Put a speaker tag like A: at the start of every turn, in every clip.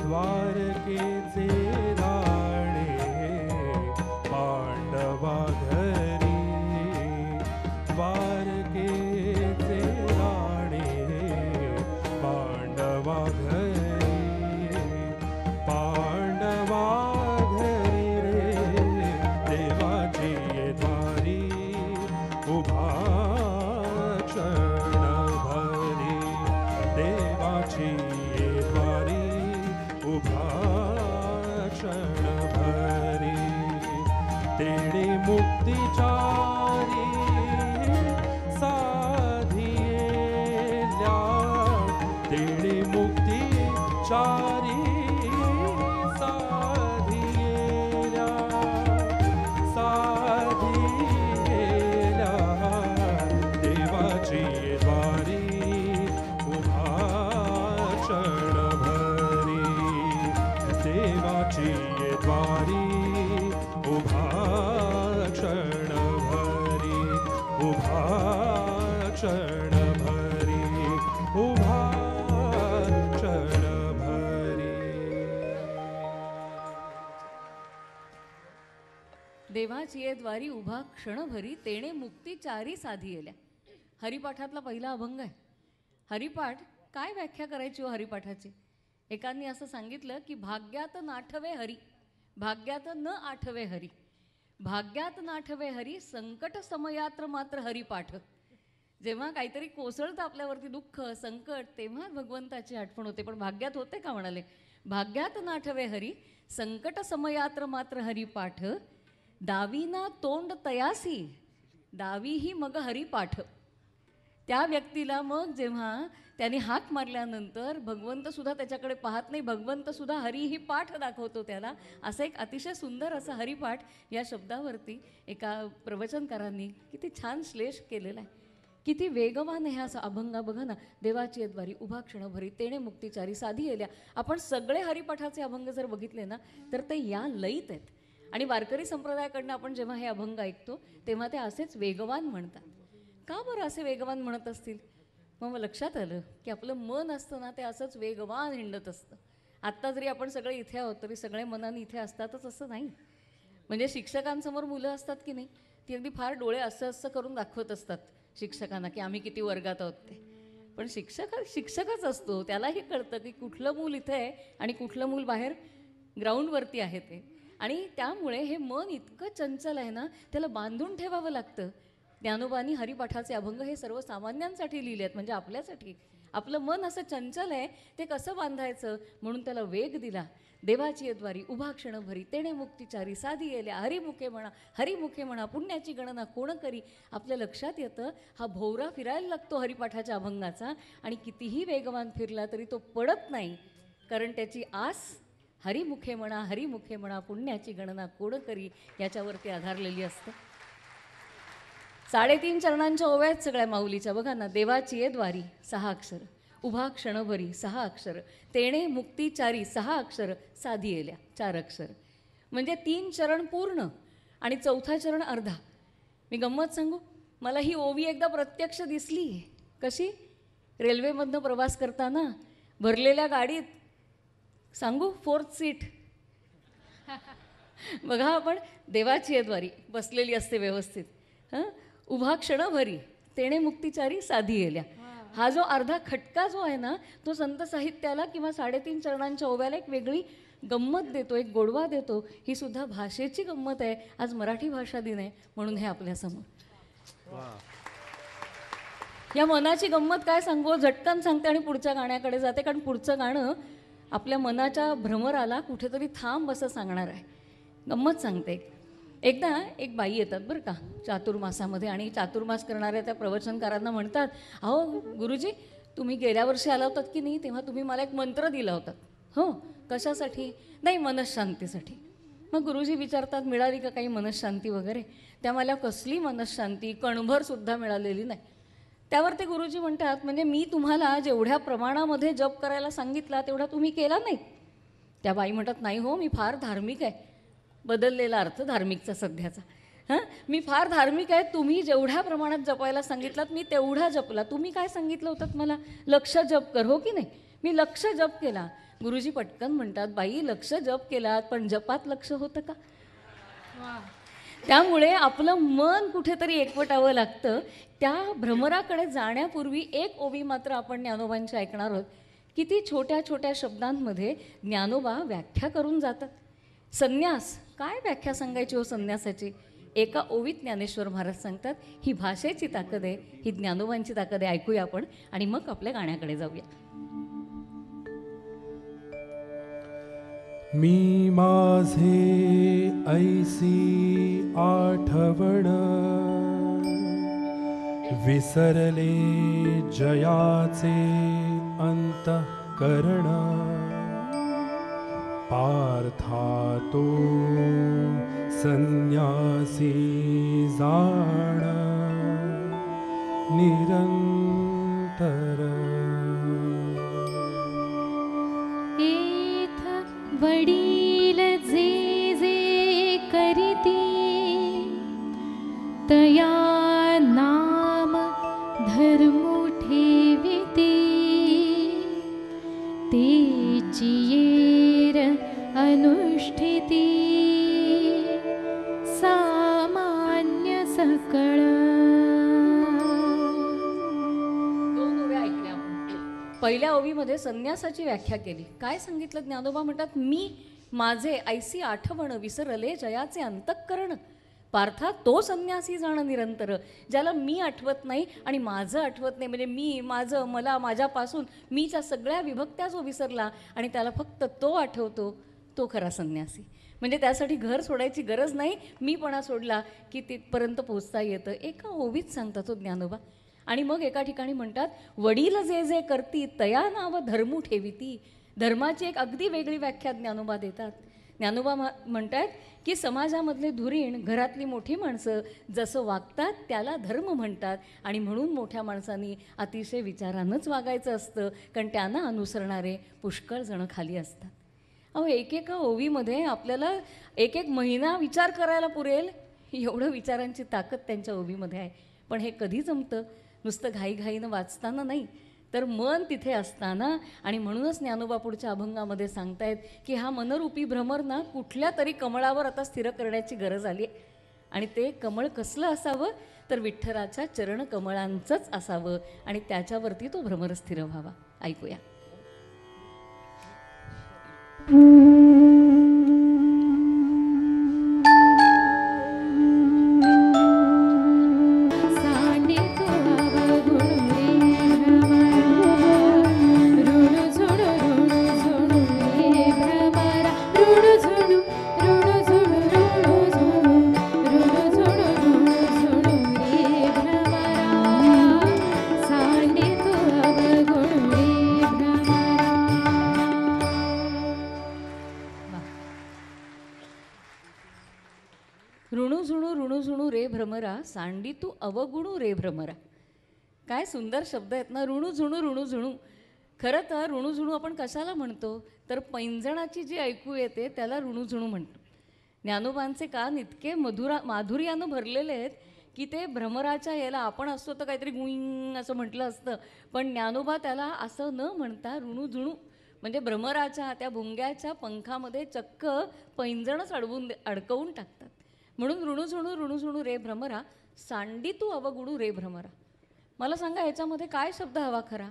A: द्वारकेचे राणे पांडवा घरी, द्वारकेचे राणे पांडवा घरी, पांडवा घरी रे देवाची ये द्वारी उभा क्षण भरी, देवाची ये द्वारी उभा क्षण भरी, तेणे मुक्तिचारी साधियेल्या, तेणे मुक्तिचारी साधियेल्या, साधियेल्या देवाची ये द्वारी उभा क्षण भरी, देवाची ये द्वारी उभा क्षण भरी, उभा क्षण भरी, उभा क्षण भरी.
B: देवाची ये द्वारी उभा क्षणभरी, तेणे मुक्तिचारी साधियेल्या. हरिपाठातला पहिला अभंग आहे. हरिपाठ काय व्याख्या करायची हो हरिपाठाची? एकांनी असं सांगितलं की भाग्यात नाठवे हरी, भाग्यात न आठवे हरी, भाग्यात नाठवे हरी, संकट समयात्र मात्र हरिपाठ. जेव्हा काहीतरी कोसळतं आपल्यावरती दुःख संकट, तेव्हा भगवंताची आठवण होते, पण भाग्यात होते का म्हणाले? भाग्यात नाठवे हरी, संकट समयात्र मात्र हरिपाठ, दावीना तोंड तयासी, दावी ही मग हरिपाठ. त्या व्यक्तीला मग जेव्हा त्याने हाक मारल्यानंतर भगवंत सुद्धा त्याच्याकडे पाहत नाही, भगवंत सुद्धा हरी ही पाठ दाखवतो त्याला. असं एक अतिशय सुंदर असा हरिपाठ या शब्दावरती एका प्रवचनकारांनी किती छान श्लेष केलेला आहे. किती वेगवान आहे असा अभंग. बघा ना, देवाची द्वारी उभा क्षणभरी, तेणे मुक्तिचारी साधियेल्या. आपण सगळे हरिपाठाचे अभंग जर बघितले ना तर ते या लयीत आहेत. आणि वारकरी संप्रदायाकडनं आपण जेव्हा हे अभंग ऐकतो तेव्हा ते असेच वेगवान म्हणतात. का बरं असे वेगवान म्हणत असतील? मग लक्षात आलं की आपलं मन असतं ना ते असंच वेगवान हिंडत असतं. आत्ता जरी आपण सगळे इथे आहोत तरी सगळे मनाने इथे असतातच असं नाही. म्हणजे शिक्षकांसमोर मुलं असतात की नाही, ती अगदी फार डोळे असं असं करून दाखवत असतात शिक्षकांना की आम्ही किती वर्गात आहोत ते. पण शिक्षकच असतो, त्यालाही कळतं की कुठलं मूल इथे आहे आणि कुठलं मूल बाहेर ग्राउंडवरती आहे ते. आणि त्यामुळे हे मन इतकं चंचल आहे ना, त्याला बांधून ठेवावं लागतं. ज्ञानोबांनी हरिपाठाचे अभंग हे सर्वसामान्यांसाठी लिहिले आहेत, म्हणजे आपल्यासाठी. आपलं मन असं चंचल आहे, ते कसं बांधायचं म्हणून त्याला वेग दिला. देवाची द्वारी उभा क्षणभरी, तेणे मुक्तिचारी साधियेल्या, हरिमुखे म्हणा, हरिमुखे म्हणा, पुण्याची गणना कोण करी. आपल्या लक्षात येतं हा भोवरा फिरायला लागतो हरिपाठाच्या अभंगाचा, आणि कितीही वेगवान फिरला तरी तो पडत नाही, कारण त्याची आस हरिमुखे म्हणा, हरिमुखे म्हणा, पुण्याची गणना कोण करी याच्यावरती आधारलेली असते. 3.5 चरणांच्या ओव्या आहेत सगळ्या माऊलीच्या. बघा ना, देवाची ये द्वारी 6 अक्षर, उभा क्षणभरी 6 अक्षर, तेणे मुक्तिचारी 6 अक्षर, साधियेल्या 4 अक्षर. म्हणजे 3 चरण पूर्ण आणि 4था चरण अर्धा. मी गंमत सांगू, मला ही ओवी एकदा प्रत्यक्ष दिसली. कशी? रेल्वेमधनं प्रवास करताना भरलेल्या गाडीत, सांगू 4th सीट. बघा, आपण देवाची ये द्वारी बसलेली असते व्यवस्थित. उभा क्षणभरी, तेणे मुक्तिचारी साधियेल्या. हा जो अर्धा खटका जो आहे ना, तो संत साहित्याला किंवा 3.5 चरणांच्या ओव्याला एक वेगळी गंमत देतो, एक गोडवा देतो. ही सुद्धा भाषेची गंमत आहे. आज मराठी भाषा दिन आहे म्हणून हे आपल्यासमोर. या मनाची गंमत काय सांगू, झटकन सांगते आणि पुढच्या गाण्याकडे जाते, कारण पुढचं गाणं आपल्या मनाच्या भ्रमराला कुठेतरी थांब असं सांगणार आहे. गंमत सांगते. एकदा एक बाई येतात बरं का चातुर्मासामध्ये, आणि चातुर्मास करणाऱ्या त्या प्रवचनकारांना म्हणतात, अहो गुरुजी, तुम्ही गेल्या वर्षी आला होतात की नाही, तेव्हा तुम्ही मला एक मंत्र दिला होता. हो, कशासाठी? नाही, मनशांतीसाठी. मग गुरुजी विचारतात, मिळाली का काही मनशांती वगैरे? त्या मला कसली मनशांती, कणभरसुद्धा मिळालेली नाही. त्यावर ते गुरुजी म्हणतात, म्हणजे मी तुम्हाला जेवढ्या प्रमाणामध्ये जप करायला सांगितला तेवढा तुम्ही केला नाही. त्या बाई म्हणतात, नाही हो, मी फार धार्मिक आहे. बदललेला अर्थ धार्मिकचा सध्याचा. मी फार धार्मिक आहे. तुम्ही जेवढ्या प्रमाणात जपायला सांगितलात मी तेवढा जपला. तुम्ही काय सांगितलं होतं मला? लक्ष जप कर, हो की नाही? मी लक्ष जप केला. गुरुजी पटकन म्हणतात, बाई लक्ष जप केलात पण जपात लक्ष होतं का? त्यामुळे आपलं मन कुठेतरी एकवटावं लागतं. त्या भ्रमराकडे जाण्यापूर्वी एक ओवी मात्र आपण ज्ञानोबांची ऐकणार आहोत. किती छोट्या छोट्या शब्दांमध्ये ज्ञानोबा व्याख्या करून जातात. संन्यास, काय व्याख्या सांगायची हो संन्यासाची? एका ओवीत ज्ञानेश्वर महाराज सांगतात. ही भाषेची ताकद आहे, ही ज्ञानोबांची ताकद आहे. ऐकूया आपण आणि मग आपल्या गाण्याकडे जाऊया.
A: मी माझे ऐसी आठवण विसरले जयाचे अंतःकरण पार्था तो संन्यासी जाण निरंतर
C: वडील जे जे करीती तया नाम धर्मो ठेविती तेची येर अनुष्ठिती सामान्य सकळ.
B: पहिल्या ओवीमध्ये संन्यासाची व्याख्या केली. काय सांगितलं ज्ञानोबा? म्हणतात, मी माझे ऐसी आठवण विसरले जयाचे अंतःकरण पार्था तो संन्यासी जाणं निरंतर. ज्याला मी आठवत नाही आणि माझं आठवत नाही, म्हणजे मी माझं मला माझ्यापासून मीच्या सगळ्या विभक्त्या जो विसरला आणि त्याला फक्त तो आठवतो, तो खरा संन्यासी. म्हणजे त्यासाठी घर सोडायची गरज नाही, मीपणा सोडला की तिथपर्यंत पोचता येतं. एका ओवीत सांगतात तो ज्ञानोबा. आणि मग एका ठिकाणी म्हणतात, वडील जे जे करती तया नाव धर्मू ठेविती. धर्माची एक अगदी वेगळी व्याख्या ज्ञानोबा देतात. ज्ञानोबा म्हणतात की समाजामधले धुरीण, घरातली मोठी माणसं जसं वागतात त्याला धर्म म्हणतात आणि म्हणून मोठ्या माणसांनी अतिशय विचारानंच वागायचं असतं, कारण त्यांना अनुसरणारे पुष्कळ जण खाली असतात. अहो, एकेका ओवीमध्ये आपल्याला एक एक महिना विचार करायला पुरेल एवढं विचारांची ताकद त्यांच्या ओवीमध्ये आहे. पण हे कधी जमतं? नुसतं घाईघाईनं वाचताना नाही, तर मन तिथे असताना. आणि म्हणूनच ज्ञानोबा पुढच्या अभंगामध्ये सांगतायत की हा मनरूपी भ्रमर ना कुठल्या तरी कमळावर आता स्थिर करण्याची गरज आली आहे. आणि ते कमळ कसलं असावं? तर विठ्ठलाच्या चरण कमळांचंच असावं आणि त्याच्यावरती तो भ्रमर स्थिर व्हावा. ऐकूया. सांडी तू अवगुणू रे भ्रमरा. काय सुंदर शब्द आहेत ना, ऋणू झुणू ऋणू झुणू. खरं तर ऋणू झुणू आपण कशाला म्हणतो? तर पैंजणाची जी ऐकू येते त्याला ऋणू झुणू म्हणतो. ज्ञानोबांचे कान इतके माधुर्यानं भरलेले आहेत की ते भ्रमराच्या याला आपण असतो तर काहीतरी गुईंग असं म्हटलं असतं, पण ज्ञानोबा त्याला असं न म्हणता ऋणू झुणू, म्हणजे भ्रमराच्या त्या भुंग्याच्या पंखामध्ये चक्क पैंजणच अडकवून टाकतात. म्हणून ऋणू झुणू रे भ्रमरा, सांडी तू अवगुणू रे भ्रमरा. मला सांगा ह्याच्यामध्ये काय शब्द हवा खरा?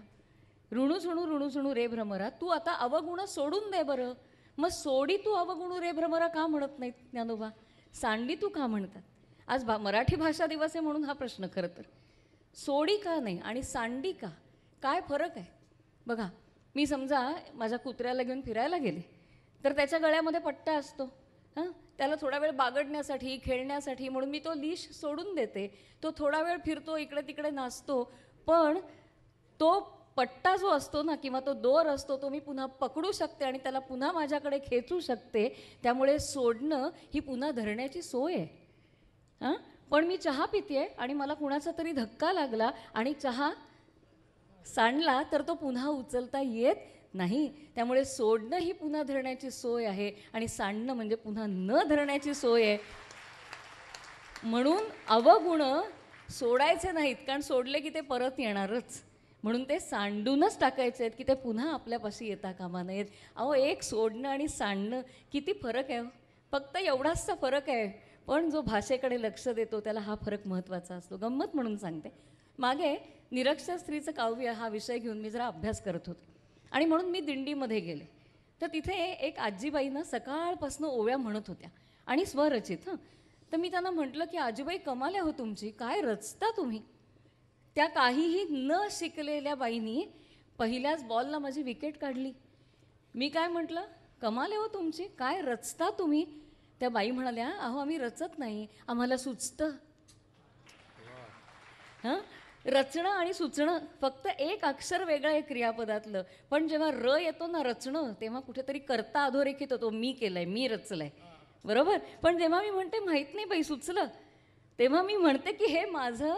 B: ऋणू झुणू रे भ्रमरा. तू आता अवगुण सोडून दे बरं. मग सोडी तू अवगुणू रे भ्रमरा का म्हणत नाहीत ज्ञानोबा? सांडी तू का म्हणतात? आज मराठी भाषा दिवस आहे म्हणून हा प्रश्न. खरं तर सोडी का नाही आणि सांडी का? काय फरक आहे बघा. मी समजा माझ्या कुत्र्याला घेऊन फिरायला गेले तर त्याच्या गळ्यामध्ये पट्टा असतो. हां, त्याला थोडा वेळ बागडण्यासाठी, खेळण्यासाठी म्हणून मी तो लीश सोडून देते. तो थोडा वेळ फिरतो, इकडे तिकडे नाचतो, पण तो पट्टा जो असतो ना किंवा तो दोर असतो तो मी पुन्हा पकडू शकते आणि त्याला पुन्हा माझ्याकडे खेचू शकते. त्यामुळे सोडणं ही पुन्हा धरण्याची सोय आहे. हां, पण मी चहा पिते आणि मला कुणाचा तरी धक्का लागला आणि चहा सांडला तर तो पुन्हा उचलता येत नाही. त्यामुळे सोडणं ही पुन्हा धरण्याची सोय आहे आणि सांडणं म्हणजे पुन्हा न धरण्याची सोय आहे. म्हणून अवगुण सोडायचे नाहीत, कारण सोडले की ते परत येणारच. म्हणून ते सांडूनच टाकायचे आहेत की ते पुन्हा आपल्यापाशी येता कामा नयेत. अहो, एक सोडणं आणि सांडणं किती फरक आहे हो. फक्त एवढाचसा फरक आहे, पण जो भाषेकडे लक्ष देतो त्याला हा फरक महत्त्वाचा असतो. गंमत म्हणून सांगते, मागे निरक्षर स्त्रीचं काव्य हा विषय घेऊन मी जरा अभ्यास करत होते आणि म्हणून मी दिंडीमध्ये गेले. तर तिथे एक आजीबाईनं सकाळपासून ओव्या म्हणत होत्या आणि स्वरचित. तर मी त्यांना म्हटलं की आजीबाई, कमाल आहे हो तुमची, काय रचता तुम्ही. त्या काहीही न शिकलेल्या बाईनी पहिल्याच बॉलला माझी विकेट काढली. मी काय म्हटलं, कमाल आहे हो तुमची, काय रचता तुम्ही. त्या बाई म्हणाल्या, अहो आम्ही रचत नाही, आम्हाला सुचतं. हां, रचणं आणि सुचणं फक्त एक अक्षर वेगळं आहे क्रियापदातलं, पण जेव्हा र येतो ना रचणं, तेव्हा कुठेतरी कर्ता अधोरेखित होतो, मी केलंय, मी रचलंय, बरोबर. पण जेव्हा मी म्हणते माहीत नाही बाई सुचलं, तेव्हा मी म्हणते की हे माझं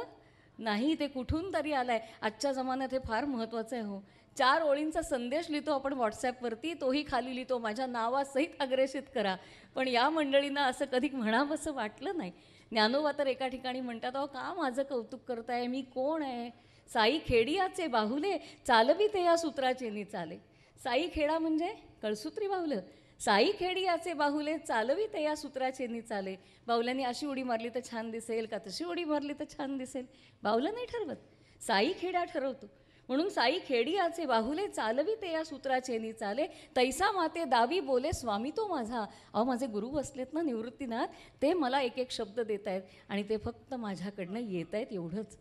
B: नाही, ते कुठून तरी आलं आहे. आजच्या जमान्यात हे फार महत्त्वाचं आहे हो. 4 ओळींचा संदेश लिहितो आपण व्हॉट्सॲपवरती, तोही खाली लिहितो माझ्या नावासहित अग्रेषित करा. पण या मंडळींना असं कधी म्हणावं असं वाटलं नाही. ज्ञानोबा तर एका ठिकाणी म्हणतात, अहो का माझं कौतुक करताय, मी कोण आहे. साई खेडियाचे बाहुले, चालविते या सूत्राचेनी चाले. साई खेडा म्हणजे कळसूत्री बाहुलं. साई खेडियाचे बाहुले, चालविते या सूत्राचेनी चाले. बाहुल्यांनी अशी उडी मारली तर छान दिसेल का तशी उडी मारली तर छान दिसेल, बाहुलं नाही ठरवत, साई खेडा ठरवतो. म्हणून साई खेडियाचे बाहुले, चालविते या सूत्राचेनी चाले. तैसा माते दावी बोले स्वामी तो माझा. अहो, माझे गुरु बसलेत ना निवृत्तीनाथ, ते मला एक एक शब्द देत आहेत आणि ते फक्त माझ्याकडनं येत आहेत एवढंच.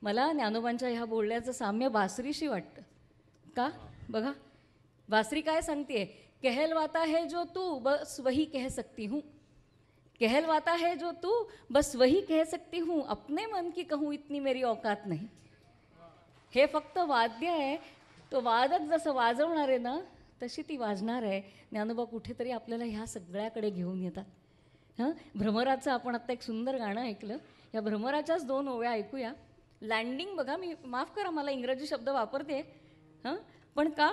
B: मला ज्ञानोबांच्या ह्या बोलण्याचं साम्य बासरीशी वाटतं. का बघा, बासरी काय सांगते, कहलवाता है जो तू बस वही कह सकती हूँ. कहलवाता है जो तू बस वही कह सकती हूँ, अपने मन की कहूँ इतनी मेरी औकात नहीं. हे फक्त वाद्य आहे, तो वादक जसं वाजवणार आहे ना तशी ती वाजणार आहे. ज्ञानोबा कुठेतरी आपल्याला ह्या सगळ्याकडे घेऊन येतात. भ्रमराचं आपण आत्ता एक सुंदर गाणं ऐकलं, या भ्रमराच्याच 2 ओव्या ऐकूया. लँडिंग बघा, मी माफ करा मला इंग्रजी शब्द वापरते पण का,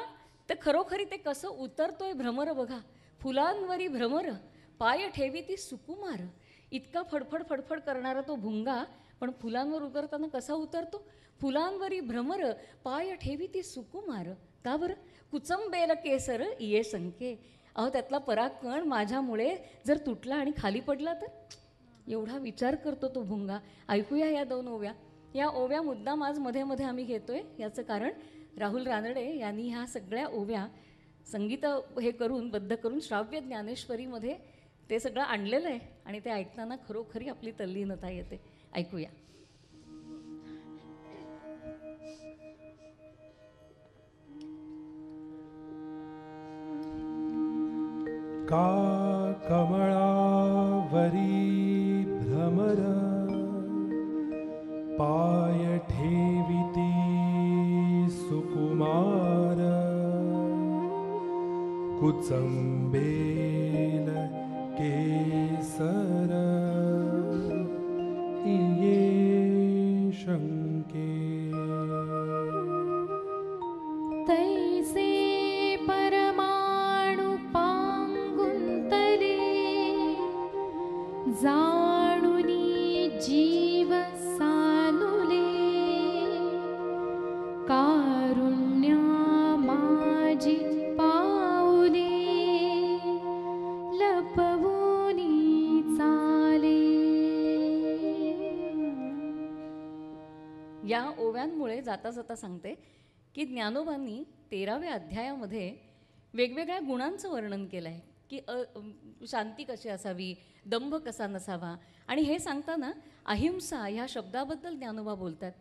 B: तर खरोखरी ते कसं उतरतोय भ्रमर बघा. फुलांवरी भ्रमर, पाय ठेवी ती सुकुमार. इतका फडफड फडफड करणारा तो भुंगा, पण फुलांवर उतरताना कसा उतरतो. फुलांवरी भ्रमर, पाय ठेवी ती सुकुमार. का बरं, कुचंबेल केसर इये संके. अहो, त्यातला परागकण माझ्यामुळे जर तुटला आणि खाली पडला तर एवढा विचार करतो तो भुंगा. ऐकूया या 2 ओव्या. या ओव्या मुद्दाम आज मध्ये मध्ये आम्ही घेतोय, याचं कारण राहुल रानडे यांनी ह्या सगळ्या ओव्या संगीत हे करून बद्ध करून श्राव्य ज्ञानेश्वरीमध्ये ते सगळं आणलेलं आहे आणि ते ऐकताना खरोखरी आपली तल्लीनता येते. ऐकूया.
A: का कमळावरी भ्रमर, पाय ठेविती सुकुमार. कुचंबेल केसर इये शंके.
C: तैसे परमाणु पांगुंतले, जाणुनी जीव सानुले. कारुण्या माझी पाऊले, लपवूनी चाले.
B: या ओव्यांमुळे जाता जाता सांगते की ज्ञानोबांनी 13व्या अध्यायामध्ये वेगवेगळ्या गुणांचं वर्णन केलं आहे की शांती कशी असावी, दंभ कसा नसावा. आणि हे सांगताना अहिंसा ह्या शब्दाबद्दल ज्ञानोबा बोलतात.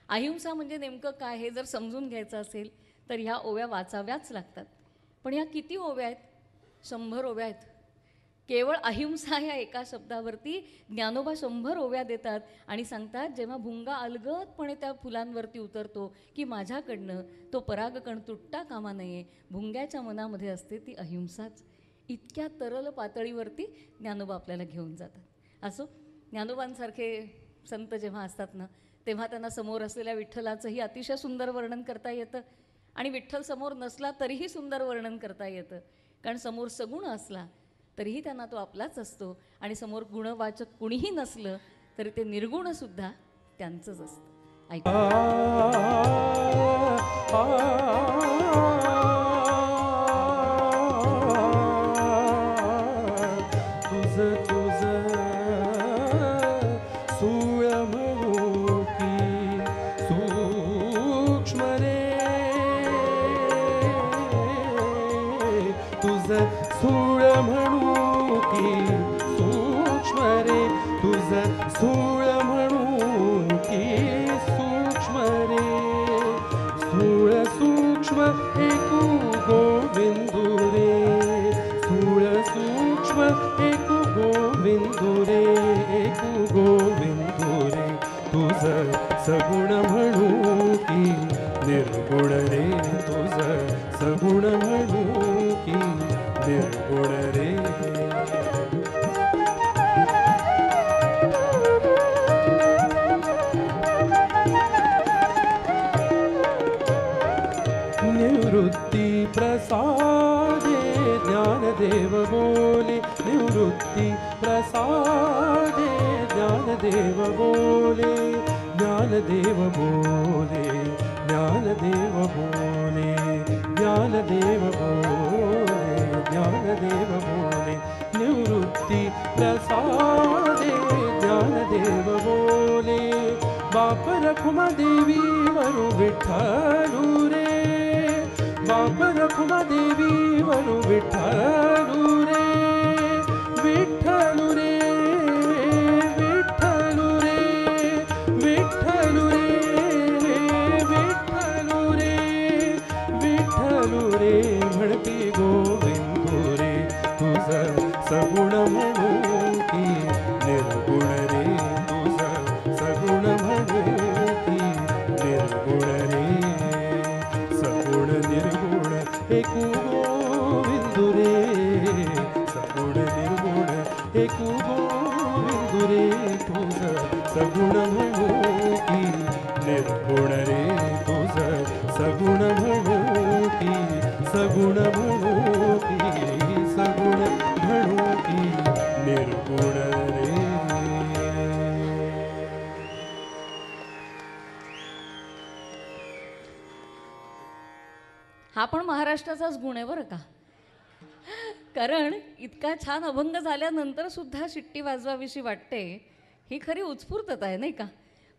B: अहिंसा म्हणजे नेमकं काय हे जर समजून घ्यायचं असेल तर ह्या ओव्या वाचाव्याच लागतात. पण ह्या किती ओव्या आहेत, 100 ओव्या आहेत. केवळ अहिंसा या एका शब्दावरती ज्ञानोबा 100 ओव्या देतात आणि सांगतात, जेव्हा भुंगा अलगदपणे त्या फुलांवरती उतरतो की माझ्याकडनं तो परागकण तुटता कामा नये, भुंग्याच्या मनामध्ये असते ती अहिंसाच. इतक्या तरल पातळीवरती ज्ञानोबा आपल्याला घेऊन जातात. असो, ज्ञानोबांसारखे संत जेव्हा असतात ना, तेव्हा त्यांना समोर असलेल्या विठ्ठलाचंही अतिशय सुंदर वर्णन करता येतं आणि विठ्ठल समोर नसला तरीही सुंदर वर्णन करता येतं. कारण समोर सगुण असला तरीही त्यांना तो आपलाच असतो आणि समोर गुणवाचक कुणीही नसलं तरी ते निर्गुणसुद्धा त्यांचंच असतं. ऐका.
A: तुझ तुझ सूळ म्हणू की सूक्ष्म रे तुझ सूळ म्हणू की सूक्ष्म रे तुझ सूळ म्हणू की सूक्ष्म रे स्थूळ सूक्ष्म एकू गोविंदू रे स्थूळ सूक्ष्म एकू गोविंदू रे एकू गोविंदू रे तुझ सगुण म्हणू की निर्गुण रे तुझ सगुण म्हणू की निर्गुण रे निवृत्ती प्रसादे ज्ञानदेव बोले निवृत्ती प्रसादे ज्ञानदेव बोले ज्ञानदेव बोले ज्ञानदेव बोले ज्ञानदेव बोले ज्ञानदेव बोले निवृत्ती प्रसादे ज्ञानदेव बोले बाप रखुमा देवी वरु विठ्ठलू रे बाप रखुमा देवी वरु विठ्ठलू रे विठ्ठलू रे विठ्ठलू रे विठ्ठलू रे विठ्ठलू रे विठ्ठलू रे म्हणती गोविंदू रे तुझ सगुण म्हणू की निर्गुण रे तुझ सगुण म्हणू की निर्गुण रे सगुण निर्गुण एकू गोविंदू रे सगुण निर्गुण एकू गोविंदू रे तुझ सगुण म्हणू की निर्गुण रे तुझ सगुण म्हणू की सगुण म्हणू की सगुण म्हणू की निर्गुण रे
B: हा पण महाराष्ट्राचाच गुण आहे बरं का. कारण इतका छान अभंग झाल्यानंतर सुद्धा शिट्टी वाजवावीशी वाटते ही खरी उत्स्फूर्तता आहे नाही का.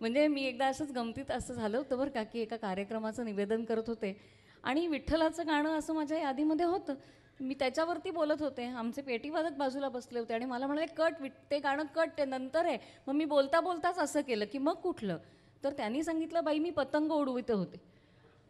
B: म्हणजे मी एकदा असंच गमतीत असं झालं होतं बरं का की एका कार्यक्रमाचं निवेदन करत होते आणि विठ्ठलाचं गाणं असं माझ्या यादीमध्ये होतं. मी त्याच्यावरती बोलत होते. आमचे पेटीवादक बाजूला बसले होते आणि मला म्हणाले कट ते गाणं कट ते नंतर आहे. मग मी बोलता बोलताच असं केलं की मग कुठलं. तर त्यांनी सांगितलं बाई मी पतंग उडवित होते.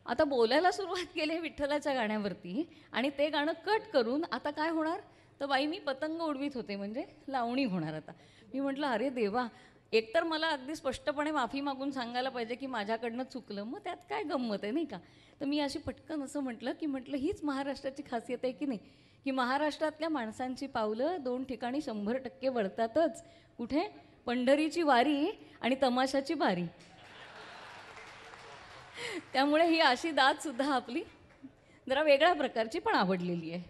B: आता बोलायला सुरुवात केली विठ्ठलाच्या गाण्यावरती आणि ते गाणं कट करून आता काय होणार तर बाई मी पतंग उडवीत होते म्हणजे लावणी होणार. आता मी म्हटलं अरे देवा एकतर मला अगदी स्पष्टपणे माफी मागून सांगायला पाहिजे की माझ्याकडनं चुकलं मग त्यात काय गंमत आहे नाही का. तर मी अशी पटकन असं म्हटलं हीच महाराष्ट्राची खासियत आहे की नाही की महाराष्ट्रातल्या माणसांची पावलं 2 ठिकाणी 100% वळतातच. कुठे पंढरीची वारी आणि तमाशाची बारी. त्यामुळे ही अशी दादसुद्धा आपली जरा वेगळ्या प्रकारची पण आवडलेली आहे.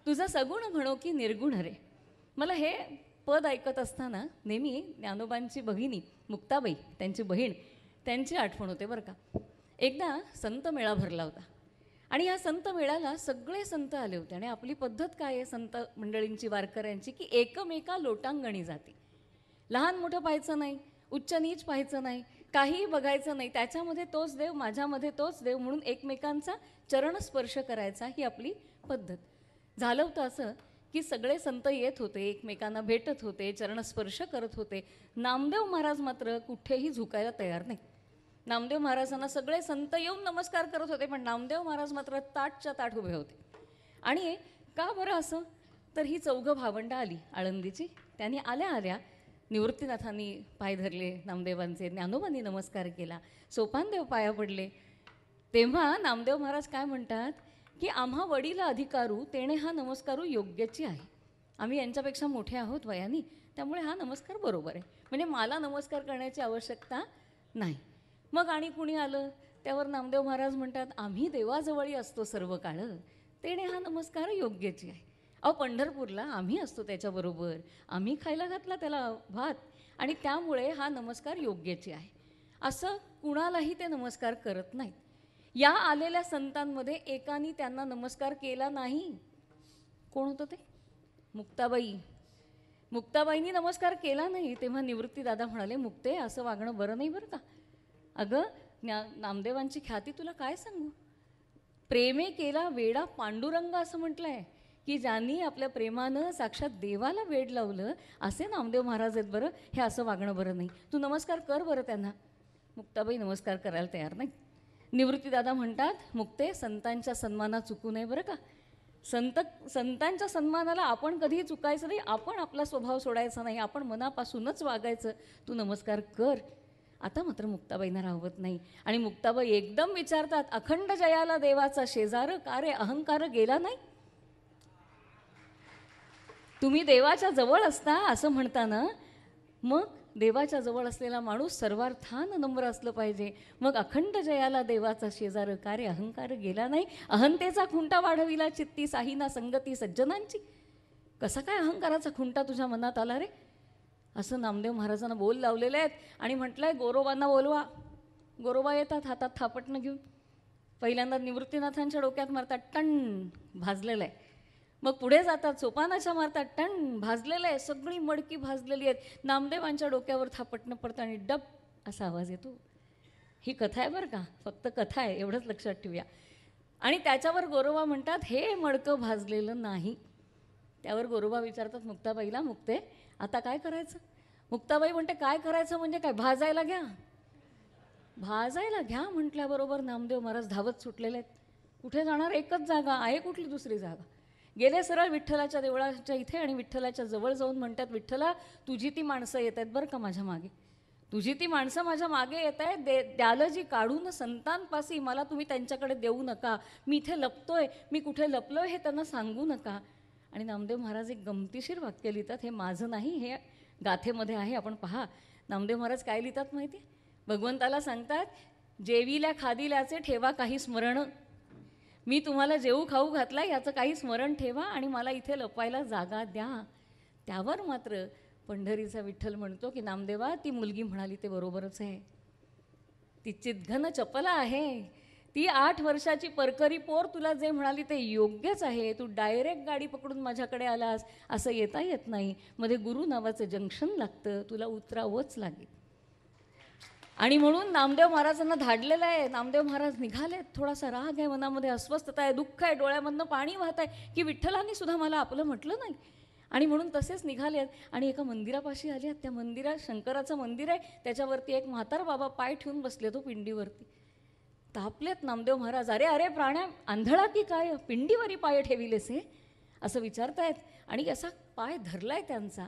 B: तुझा सगुण म्हणो की निर्गुण रे. मला हे पद ऐकत असताना नेहमी ज्ञानोबांची भगिनी मुक्ताबाई त्यांची बहीण त्यांची आठवण होते बरं का. एकदा संत मेळा भरला होता आणि या संत मेळ्याला सगळे संत आले होते आणि आपली पद्धत काय आहे संत मंडळींची वारकऱ्यांची की एकमेका लोटांगणी जाते. लहान मोठं पाहायचं नाही उच्च नीच पाहायचं नाही काहीही बघायचं नाही. त्याच्यामध्ये तोच देव माझ्यामध्ये तोच देव म्हणून एकमेकांचा चरणस्पर्श करायचा ही आपली पद्धत. झालं होतं असं की सगळे संत येत होते एकमेकांना भेटत होते चरणस्पर्श करत होते. नामदेव महाराज मात्र कुठेही झुकायला तयार नाही. नामदेव महाराजांना सगळे संत येऊन नमस्कार करत होते पण नामदेव महाराज मात्र ताटच्या ताट उभे होते. आणि का बरं असं तर ही 4 भावंडं आली आळंदीची. त्यांनी आल्या आल्या निवृत्तीनाथांनी पाय धरले नामदेवांचे. ज्ञानोबांनी नमस्कार केला. सोपानदेव पाया पडले. तेव्हा नामदेव महाराज काय म्हणतात की आम्हा वडील अधिकारू तेणे हा नमस्कारू योग्यची आहे. आम्ही यांच्यापेक्षा मोठे आहोत वयानी त्यामुळे हा नमस्कार बरोबर आहे. म्हणजे मला नमस्कार करण्याची आवश्यकता नाही. मग आणि कुणी आलं त्यावर नामदेव महाराज म्हणतात आम्ही देवाजवळी असतो सर्व काळ तेणे हा नमस्कार योग्यची आहे. अहो पंढरपूरला आम्ही असतो त्याच्याबरोबर आम्ही खायला घातला त्याला भात आणि त्यामुळे हा नमस्कार योग्यची आहे. असं कुणालाही ते नमस्कार करत नाहीत. या आलेल्या संतांमध्ये एकाने त्यांना नमस्कार केला नाही. कोण होतं ते? मुक्ताबाई. मुक्ताबाईंनी नमस्कार केला नाही. तेव्हा निवृत्तीदादा म्हणाले, मुक्ते असं वागणं बरं नाही बरं का. अगं नामदेवांची ख्याती तुला काय सांगू. प्रेमे केला वेडा पांडुरंग असं म्हटलंय की ज्यांनी आपल्या प्रेमानं साक्षात देवाला वेड लावलं असे नामदेव महाराज आहेत बरं. हे असं वागणं बरं नाही. तू नमस्कार कर बरं त्यांना. मुक्ताबाई नमस्कार करायला तयार नाही. निवृत्तीदादा म्हणतात, मुक्ते संतांच्या सन्मानात चुकू नये बरं का. संतांच्या सन्मानाला आपण कधीही चुकायचं नाही. आपण आपला स्वभाव सोडायचा नाही. आपण मनापासूनच वागायचं. तू नमस्कार कर. आता मात्र मुक्ताबाईंना राहवत नाही आणि मुक्ताबाई एकदम विचारतात, अखंड जयाला देवाचा शेजार का रे अहंकार गेला नाही. तुम्ही देवाच्या जवळ असता असं म्हणताना मग देवाच्या जवळ असलेला माणूस सर्वार्थान नम्र असलं पाहिजे. मग अखंड जयाला देवाचा शेजार का रे अहंकार गेला नाही. अहंतेचा खुंटा वाढविला चित्ती साहिना संगती सज्जनांची. कसा काय अहंकाराचा खुंटा तुझ्या मनात आला रे. असं नामदेव महाराजांना बोल लावलेले आहेत आणि म्हटलंय गोरोबांना बोलवा. गोरोबा येतात हातात थापटणं घेऊन. पहिल्यांदा निवृत्तीनाथांच्या डोक्यात मारतात, टण भाजलेलं आहे. मग पुढे जातात सोपानाच्या मारतात, टण भाजलेलं आहे. सगळी मडकी भाजलेली आहेत. नामदेवांच्या डोक्यावर थापटणं पडतं आणि डब असा आवाज येतो. ही कथा आहे बरं का, फक्त कथा आहे एवढंच लक्षात ठेवूया. आणि त्याच्यावर गोरोबा म्हणतात, हे मडकं भाजलेलं नाही. त्यावर गोरोबा विचारतात मुक्ताबाईला, मुक्ते आता काय करायचं. मुक्ताबाई म्हणते, काय करायचं म्हणजे काय, भाजायला घ्या. भाजायला घ्या म्हटल्याबरोबर नामदेव महाराज धावत सुटलेले आहेत. कुठे जाणार, एकच जागा आहे, कुठली दुसरी जागा. गेले सरळ विठ्ठलाच्या देवळाच्या इथे आणि विठ्ठलाच्या जवळ जाऊन म्हणतात, विठ्ठला तुझी ती माणसं येत आहेत बरं का माझ्या मागे. तुझी ती माणसं माझ्या मागे येत आहेत. द्यालं जी काढून संतांपासी मला तुम्ही त्यांच्याकडे देऊ नका. मी इथे लपतोय, मी कुठे लपलोय हे त्यांना सांगू नका. आणि नामदेव महाराज एक गमतीशीर वाक्य लिहितात. हे माझं नाही, हे गाथेमध्ये आहे, आपण पहा. नामदेव महाराज काय लिहितात माहिती आहे. भगवंताला सांगतात, जेविल्या खादिल्याचे ठेवा काही स्मरण. मी तुम्हाला जेवू खाऊ घातला याचं काही स्मरण ठेवा आणि मला इथे लपवायला जागा द्या. त्यावर मात्र पंढरीचा विठ्ठल म्हणतो की नामदेवा ती मुलगी म्हणाली ते बरोबरच आहे. ती चितघन चपला आहे. ती 8 वर्षाची परकरी पोर तुला जे म्हणाली ते योग्यच आहे. तू डायरेक्ट गाडी पकडून माझ्याकडे आलास असं येता येत नाही. मध्ये गुरु नावाचं जंक्शन लागतं, तुला उतरावंच लागेल. आणि म्हणून नामदेव महाराजांना धाडलेलं आहे. नामदेव महाराज निघालेत. थोडासा राग आहे मनामध्ये, अस्वस्थता आहे, दुःख आहे, डोळ्यामधनं पाणी वाहत आहे की विठ्ठलांनी सुद्धा मला आपलं म्हटलं नाही. आणि म्हणून तसेच निघालेत आणि एका मंदिरापाशी आले. त्या मंदिरात शंकराचं मंदिर आहे. त्याच्यावरती एक म्हातार बाबा पाय ठेवून बसले तो पिंडीवरती. तापलेत नामदेव महाराज. अरे अरे प्राण्या, आंधळा की काय, पिंडीवरी पाय ठेविलेस हे असं विचारतायत. आणि असा पाय धरलाय त्यांचा.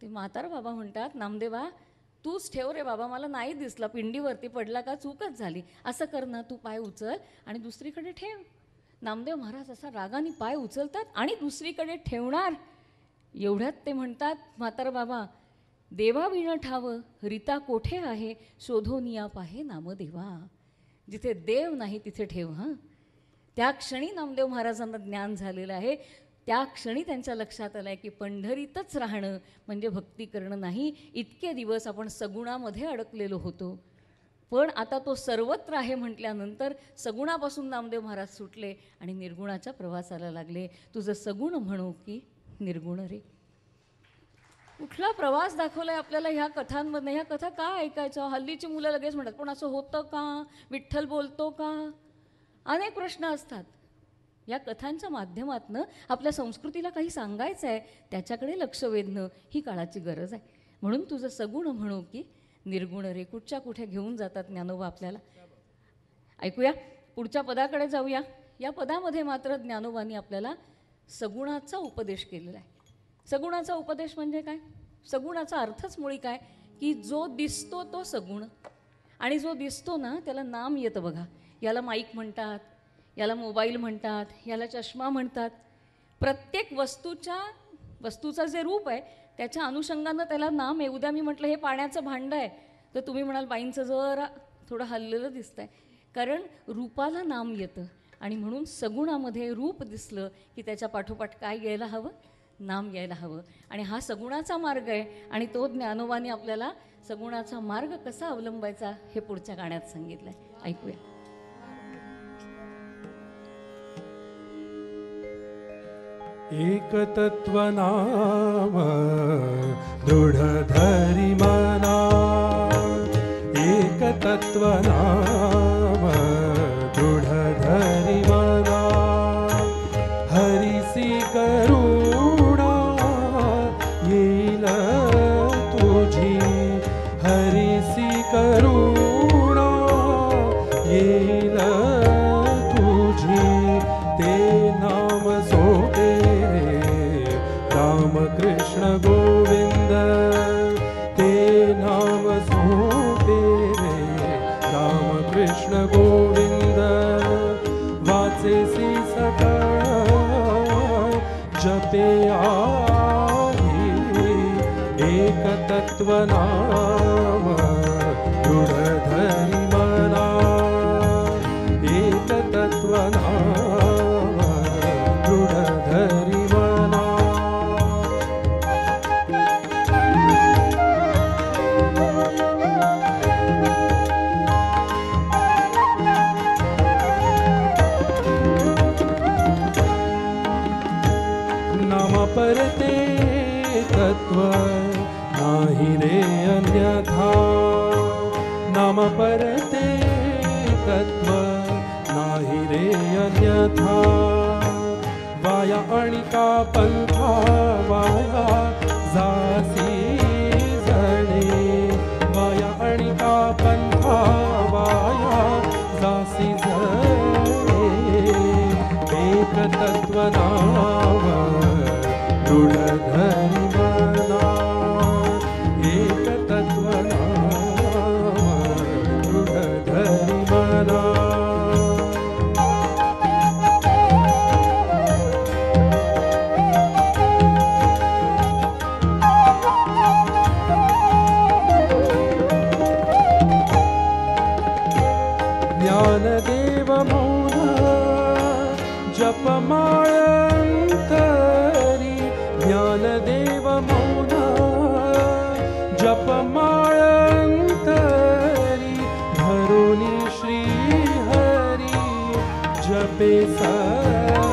B: ते म्हातार बाबा म्हणतात, नामदेवा तूच ठेव रे बाबा, मला नाही दिसला, पिंडीवरती पडला का, चूकच झाली. असं कर ना, तू पाय उचल आणि दुसरीकडे ठेव. नामदेव महाराज असा रागाने पाय उचलतात आणि दुसरीकडे ठेवणार. एवढ्यात ते म्हणतात, म्हातार बाबा देवा विण ठाव रीता कोठे आहे, शोधोनिया पाहे नामदेवा. जिथे देव नाही तिथे ठेव. हां, त्या क्षणी नामदेव महाराजांना ज्ञान झालेलं आहे. त्या क्षणी त्यांच्या लक्षात आलं आहे की पंढरीतच राहणं म्हणजे भक्ती करणं नाही. इतके दिवस आपण सगुणामध्ये अडकलेलो होतो, पण आता तो सर्वत्र आहे म्हटल्यानंतर सगुणापासून नामदेव महाराज सुटले आणि निर्गुणाच्या प्रवासाला लागले. तुझं सगुण म्हणू की निर्गुण रे. कुठला प्रवास दाखवलाय आपल्याला ह्या कथांमधनं. ह्या कथा का ऐकायच्या. हल्लीची मुलं लगेच म्हणतात, पण असं होतं का, विठ्ठल बोलतो का, अनेक प्रश्न असतात. या कथांच्या माध्यमातनं आपल्या संस्कृतीला काही सांगायचं आहे, त्याच्याकडे लक्ष वेधणं ही काळाची गरज आहे. म्हणून तुझं सगुण म्हणू की निर्गुण रे. कुठच्या कुठे घेऊन जातात ज्ञानोबा आपल्याला. ऐकूया, पुढच्या पदाकडे जाऊया. या पदामध्ये मात्र ज्ञानोबांनी आपल्याला सगुणाचा उपदेश केलेला आहे. सगुणाचा उपदेश म्हणजे काय, सगुणाचा अर्थच मुळी काय की जो दिसतो तो सगुण. आणि जो दिसतो ना त्याला नाम येतं बघा. याला माईक म्हणतात, याला मोबाईल म्हणतात, याला चष्मा म्हणतात. प्रत्येक वस्तूचं जे रूप आहे त्याच्या अनुषंगानं त्याला नाम आहे. उद्या मी म्हटलं हे पाण्याचं भांडं आहे तर तुम्ही म्हणाल बाईंचं जरा थोडं हललेलं दिसतंय, कारण रूपाला नाम येतं. आणि म्हणून सगुणामध्ये रूप दिसलं की त्याच्या पाठोपाठ काय यायला हवं, नाम यायला हवं. आणि हा सगुणाचा मार्ग आहे आणि तो ज्ञानोबाने आपल्याला सगुणाचा मार्ग कसा अवलंबायचा हे पुढच्या गाण्यात सांगितलंय. ऐकूया.
A: एक तत्व नाम दृढ धरी मना, एक तत्व नाम दृढ धरी मना, हरिसी करुणा येईल तुझी, हरिसी करुणा येईल तुझी, ते नाम सोटे राम कृष्ण गोविंद, ते नाम सोटे राम कृष्ण गोविंद, वाचेसी सकळ जपे आहे, एक तत्व नाम दृढ धरी मना, एक तत्व नाम दृढ धरी मना. नाम परते तत्व नाही रे अन्यथा, नाम परते तत्व नाही रे अन्यथा, वाया अणिका पंथा वाया जासी जणे, वाया अणिका पंथा वाया जासी जणे, एक तत्व नाम दृढ धरी मना, एक तत्व नाम दृढ धरी मना. ज्ञानदेव मौन जपमाळ अंतरी, ज्ञानदेव मौन जपमाळ अंतरी, धरुनी श्री हरी जपे सदा,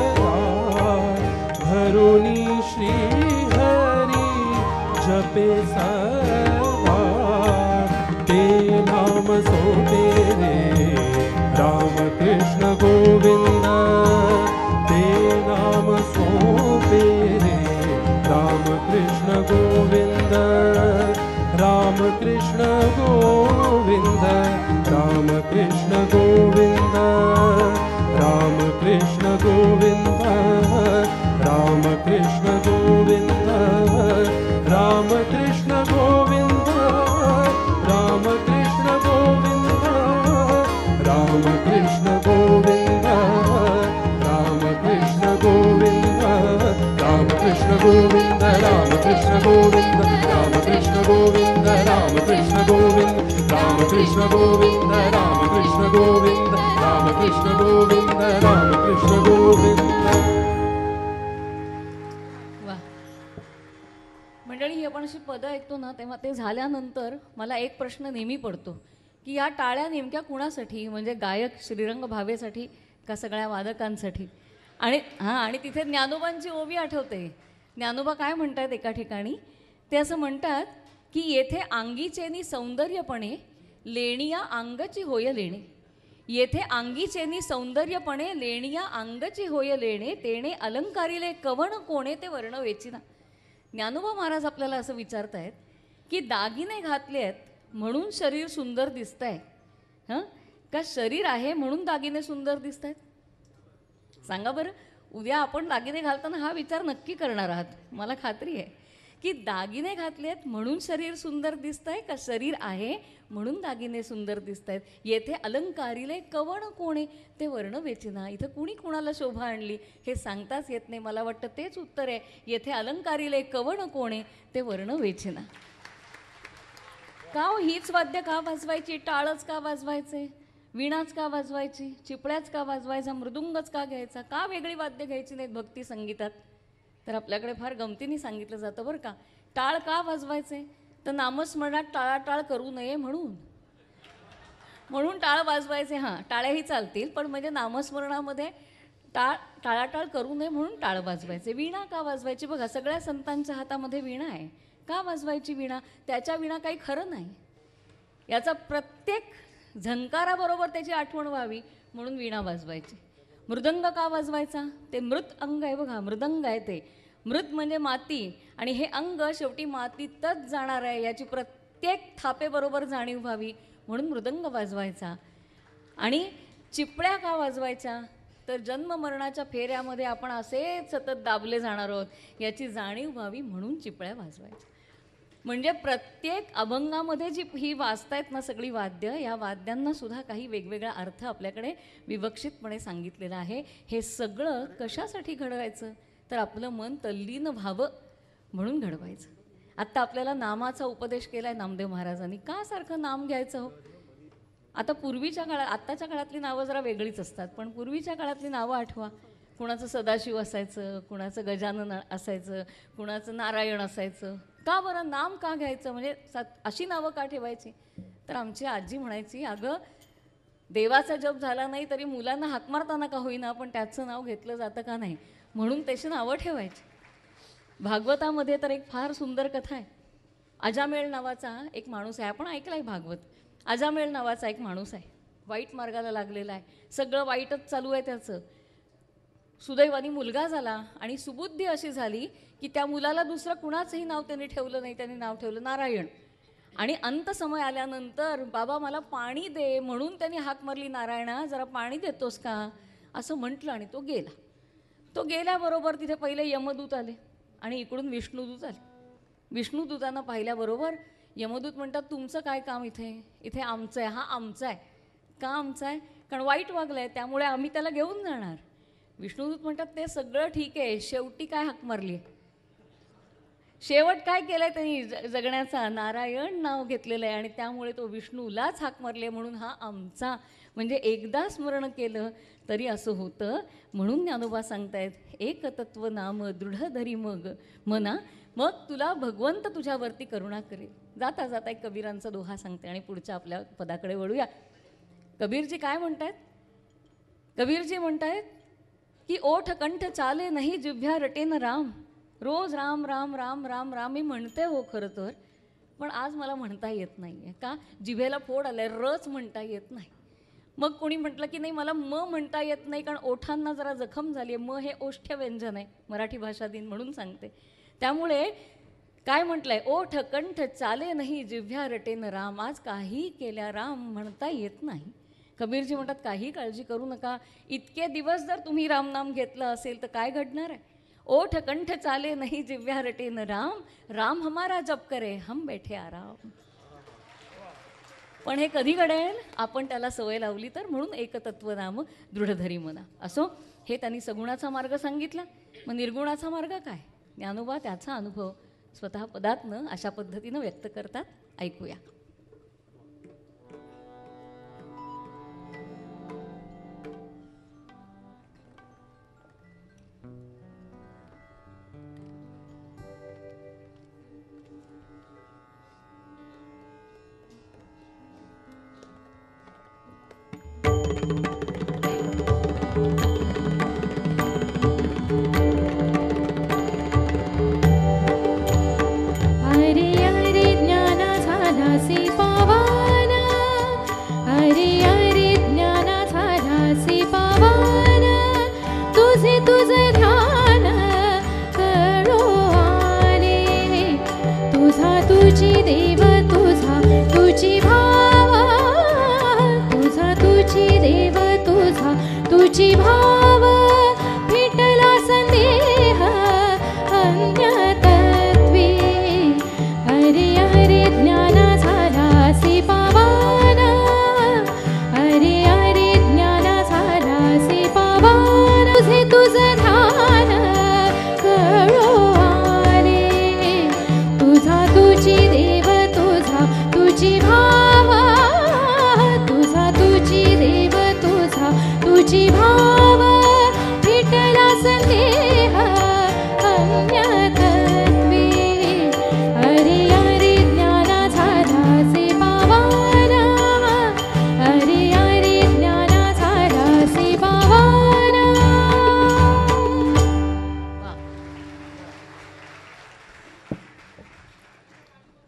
A: धरुनी श्री हरी जपे सदा, ते नाम सोटे रे राम कृष्ण गोविंद, ते नाम सोपे रे राम कृष्ण गोविंद, राम कृष्ण गोविंद, राम कृष्ण गोविंद, राम कृष्ण गोविंद, राम कृष्ण गोविंद, राम कृष्ण गोविंद, राम कृष्ण गोविंद, राम कृष्ण गोविंद, राम कृष्ण गोविंद, राम कृष्ण गोविंद, राम कृष्ण गोविंद, राम कृष्ण गोविंद, राम कृष्ण गोविंद, राम कृष्ण गोविंद, राम कृष्ण गोविंद, राम कृष्ण गोविंद, राम कृष्ण गोविंद.
B: वा. मंडळी, ही आपण अशी पदं ऐकतो ना तेव्हा ते झाल्यानंतर मला एक प्रश्न नेहमी पडतो की या टाळ्या नेमक्या कुणासाठी, म्हणजे गायक श्रीरंग भावेसाठी का सगळ्या वादकांसाठी. आणि तिथे ज्ञानोबांची ओवी आठवते. ज्ञानोबा काय म्हणतात एका ठिकाणी, ते असं म्हणतात की येथे अंगीचेनी सौंदर्यपणे लेणिया अंगची होय लेणे, येथे अंगीचेनी सौंदर्यपणे लेणिया अंगची होय लेणे, तेणे अलंकारिले कवण कोणे ते वर्ण वेचिना. ज्ञानोबा महाराज आपल्याला असं विचारतायत की दागिने घातले आहेत म्हणून शरीर सुंदर दिसत आहे, हां, का शरीर आहे म्हणून दागिने सुंदर दिसत आहेत? सांगा बरं. उद्या आपण दागिने घालताना हा विचार नक्की करणार आहात, मला खात्री आहे की दागिने घातलेत म्हणून शरीर सुंदर दिसतंय का शरीर आहे म्हणून दागिने सुंदर दिसत आहेत. येथे अलंकारिले कवण कोणे ते वर्ण वेचिना. इथं कुणी कुणाला शोभा आणली हे सांगताच येत नाही. मला वाटतं तेच उत्तर आहे. येथे अलंकारिले कवण कोणे ते वर्ण वेचिना. का हो हीच वाद्य का वाजवायची? टाळच का वाजवायचे? वीणाच का वाजवायची? चिपळ्याच का वाजवायचा? मृदुंगच का घ्यायचा? का वेगळी वाद्य घ्यायची नाहीत भक्ती संगीतात? तर आपल्याकडे फार गमतीने सांगितलं जातं बरं का. टाळ का वाजवायचे? तर नामस्मरणात टाळाटाळ करू नये म्हणून टाळ वाजवायचे. हां, टाळ्याही चालतील, पण म्हणजे नामस्मरणामध्ये टाळाटाळ करू नये म्हणून टाळ वाजवायचे. वीणा का वाजवायची? बघा, सगळ्या संतांच्या हातामध्ये वीणा आहे. का वाजवायची वीणा? त्याच्या वीणा काही खरं नाही, याचा प्रत्येक झंकाराबरोबर त्याची आठवण व्हावी म्हणून वीणा वाजवायची. मृदंग का वाजवायचा? ते मृत अंग आहे बघा, मृदंग आहे ते. मृत म्हणजे माती, आणि हे अंग शेवटी मातीतच जाणार आहे याची प्रत्येक थापेबरोबर जाणीव व्हावी म्हणून मृदंग वाजवायचा. आणि चिपळ्या का वाजवायच्या? तर जन्म मरणाच्या फेऱ्यामध्ये आपण असेच सतत दाबले जाणार आहोत याची जाणीव व्हावी म्हणून चिपळ्या वाजवायच्या. म्हणजे प्रत्येक अभंगामध्ये जी ही वाजतायत ना सगळी वाद्य, या वाद्यांना सुद्धा काही वेगवेगळा अर्थ आपल्याकडे विवक्षितपणे सांगितलेला आहे. हे सगळं कशासाठी घडवायचं? तर आपलं मन तल्लीन व्हावं म्हणून घडवायचं. आत्ता आपल्याला नामाचा उपदेश केला आहे नामदेव महाराजांनी. का सारखं नाम घ्यायचं हो? आता पूर्वीच्या काळात, आत्ताच्या काळातली नावं जरा वेगळीच असतात, पण पूर्वीच्या काळातली नावं आठवा. कुणाचं सदाशिव असायचं, कुणाचं गजानन असायचं, कुणाचं नारायण असायचं. का बरं नाम का घ्यायचं? म्हणजे अशी नावं का ठेवायची? तर आमची आजी म्हणायची, अगं देवाचा जप झाला नाही तरी मुलांना हाक मारताना का होईना पण त्याचं नाव घेतलं जातं का नाही, म्हणून त्याची नावं ठेवायची. भागवतामध्ये तर एक फार सुंदर कथा आहे. अजामेळ नावाचा एक माणूस आहे, आपण ऐकलं आहे भागवत. अजामेळ नावाचा एक माणूस आहे, वाईट मार्गाला लागलेला आहे, सगळं वाईटच चालू आहे त्याचं. सुदैवानी मुलगा झाला आणि सुबुद्धी अशी झाली की त्या मुलाला दुसरं कुणाचंही नाव त्यांनी ठेवलं नाही, त्यांनी नाव ठेवलं नारायण. आणि अंत समय आल्यानंतर बाबा मला पाणी दे म्हणून त्यांनी हाक मारली, नारायणा जरा पाणी देतोस का असं म्हटलं, आणि तो गेला. तो गेल्याबरोबर तिथे पहिले यमदूत आले आणि इकडून विष्णुदूत आले. विष्णुदूतांना पाहिल्याबरोबर यमदूत म्हणतात, तुमचं काय काम इथे? इथे आमचं आहे. हा आमचा आहे. का आमचा आहे? कारण वाईट वागलं आहे त्यामुळे आम्ही त्याला घेऊन जाणार. विष्णुदूत म्हणतात, ते सगळं ठीक आहे, शेवटी काय हाक मारली? शेवट काय केलं आहे त्यांनी जगण्याचा? नारायण नाव घेतलेलं आहे आणि त्यामुळे तो विष्णूलाच हाक मारली म्हणून हा आमचा. म्हणजे एकदा स्मरण केलं तरी असं होतं. म्हणून ज्ञानोबा सांगतायत, एक तत्व नाम दृढ धरी मग मना, मग तुला भगवंत तुझ्यावरती करुणा करेल. जाता जाता एक कबीरांचा दोहा सांगते आणि पुढच्या आपल्या पदाकडे वळूया. कबीरजी काय म्हणतायत? कबीरजी म्हणतायत की ओठ कंठ चाले नाही जिभ्या रटेन राम. रोज राम राम राम राम राम मी म्हणते हो खरं तर, पण आज मला म्हणता येत नाही आहे. का? जिभेला फोड आलाय, रच म्हणता येत नाही. मग कोणी म्हटलं की नाही मला म म्हणता येत नाही कारण ओठांना जरा जखम झाली आहे. म हे ओष्ठ्य व्यंजन आहे, मराठी भाषा दिन म्हणून सांगते. त्यामुळे काय म्हटलंय? ओठ कंठ चाले नाही जिव्ह्या रटेन राम. आज काही केल्या राम म्हणता येत नाही. कबीरजी म्हणतात, काही काळजी करू नका. इतके दिवस जर तुम्ही रामनाम घेतलं असेल तर काय घडणार आहे? ओठ कंठ चाले नहीं जिव्ह्या रटेन राम, राम हमारा जप करे हम बैठे आराम. पण हे कधी घडेल? आपण त्याला सवय लावली तर. म्हणून एकतत्व नाम दृढ धरी मना. असो, हे त्यांनी सगुणाचा मार्ग सांगितला. मग निर्गुणाचा मार्ग काय? ज्ञानोबा त्याचा अनुभव स्वतः पदातनं अशा पद्धतीनं व्यक्त करतात. ऐकूया.
C: अरे अरे ज्ञाना झाला से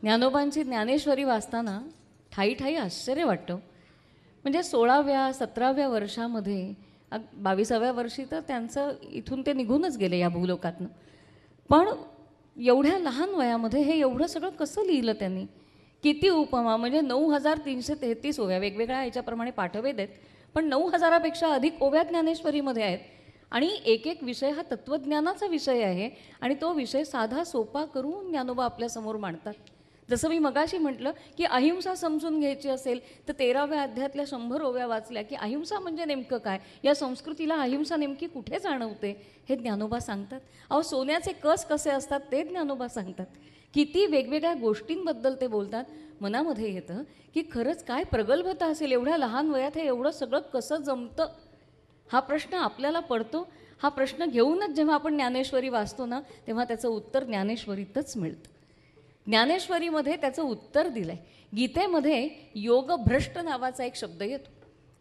B: ज्ञानोबांची ज्ञानेश्वरी वाचताना ठाई ठाई आश्चर्य वाटतं. म्हणजे 16व्या 17व्या वर्षामध्ये 22व्या वर्षी तर त्यांचं इथून ते निघूनच गेले या भूलोकातनं. पण एवढ्या लहान वयामध्ये हे एवढं सगळं कसं लिहिलं त्यांनी? किती उपमा, म्हणजे 9333 ओव्या, वेगवेगळ्या ह्याच्याप्रमाणे पाठवेद आहेत, पण 9000पेक्षा अधिक ओव्या ज्ञानेश्वरीमध्ये आहेत. आणि एक एक विषय हा तत्त्वज्ञानाचा विषय आहे आणि तो विषय साधा सोपा करून ज्ञानोबा आपल्यासमोर मांडतात. जसं मी मगाशी म्हटलं की अहिंसा समजून घ्यायची असेल तर 13व्या अध्यायातल्या 100 ओव्या वाचल्या की अहिंसा म्हणजे नेमकं काय, या संस्कृतीला अहिंसा नेमकी कुठे जाणवते हे ज्ञानोबा सांगतात. अहो, सोन्याचे कस कसे असतात ते ज्ञानोबा सांगतात. किती वेगवेगळ्या गोष्टींबद्दल ते बोलतात. मनामध्ये येतं की खरंच काय प्रगल्भता असेल, एवढ्या लहान वयात हे एवढं सगळं कसं जमतं, हा प्रश्न आपल्याला पडतो. हा प्रश्न घेऊनच जेव्हा आपण ज्ञानेश्वरी वाचतो ना, तेव्हा त्याचं उत्तर ज्ञानेश्वरीतच मिळतं. ज्ञानेश्वरीमध्ये त्याचं उत्तर दिलं आहे. गीतेमध्ये योगभ्रष्ट नावाचा एक शब्द येतो.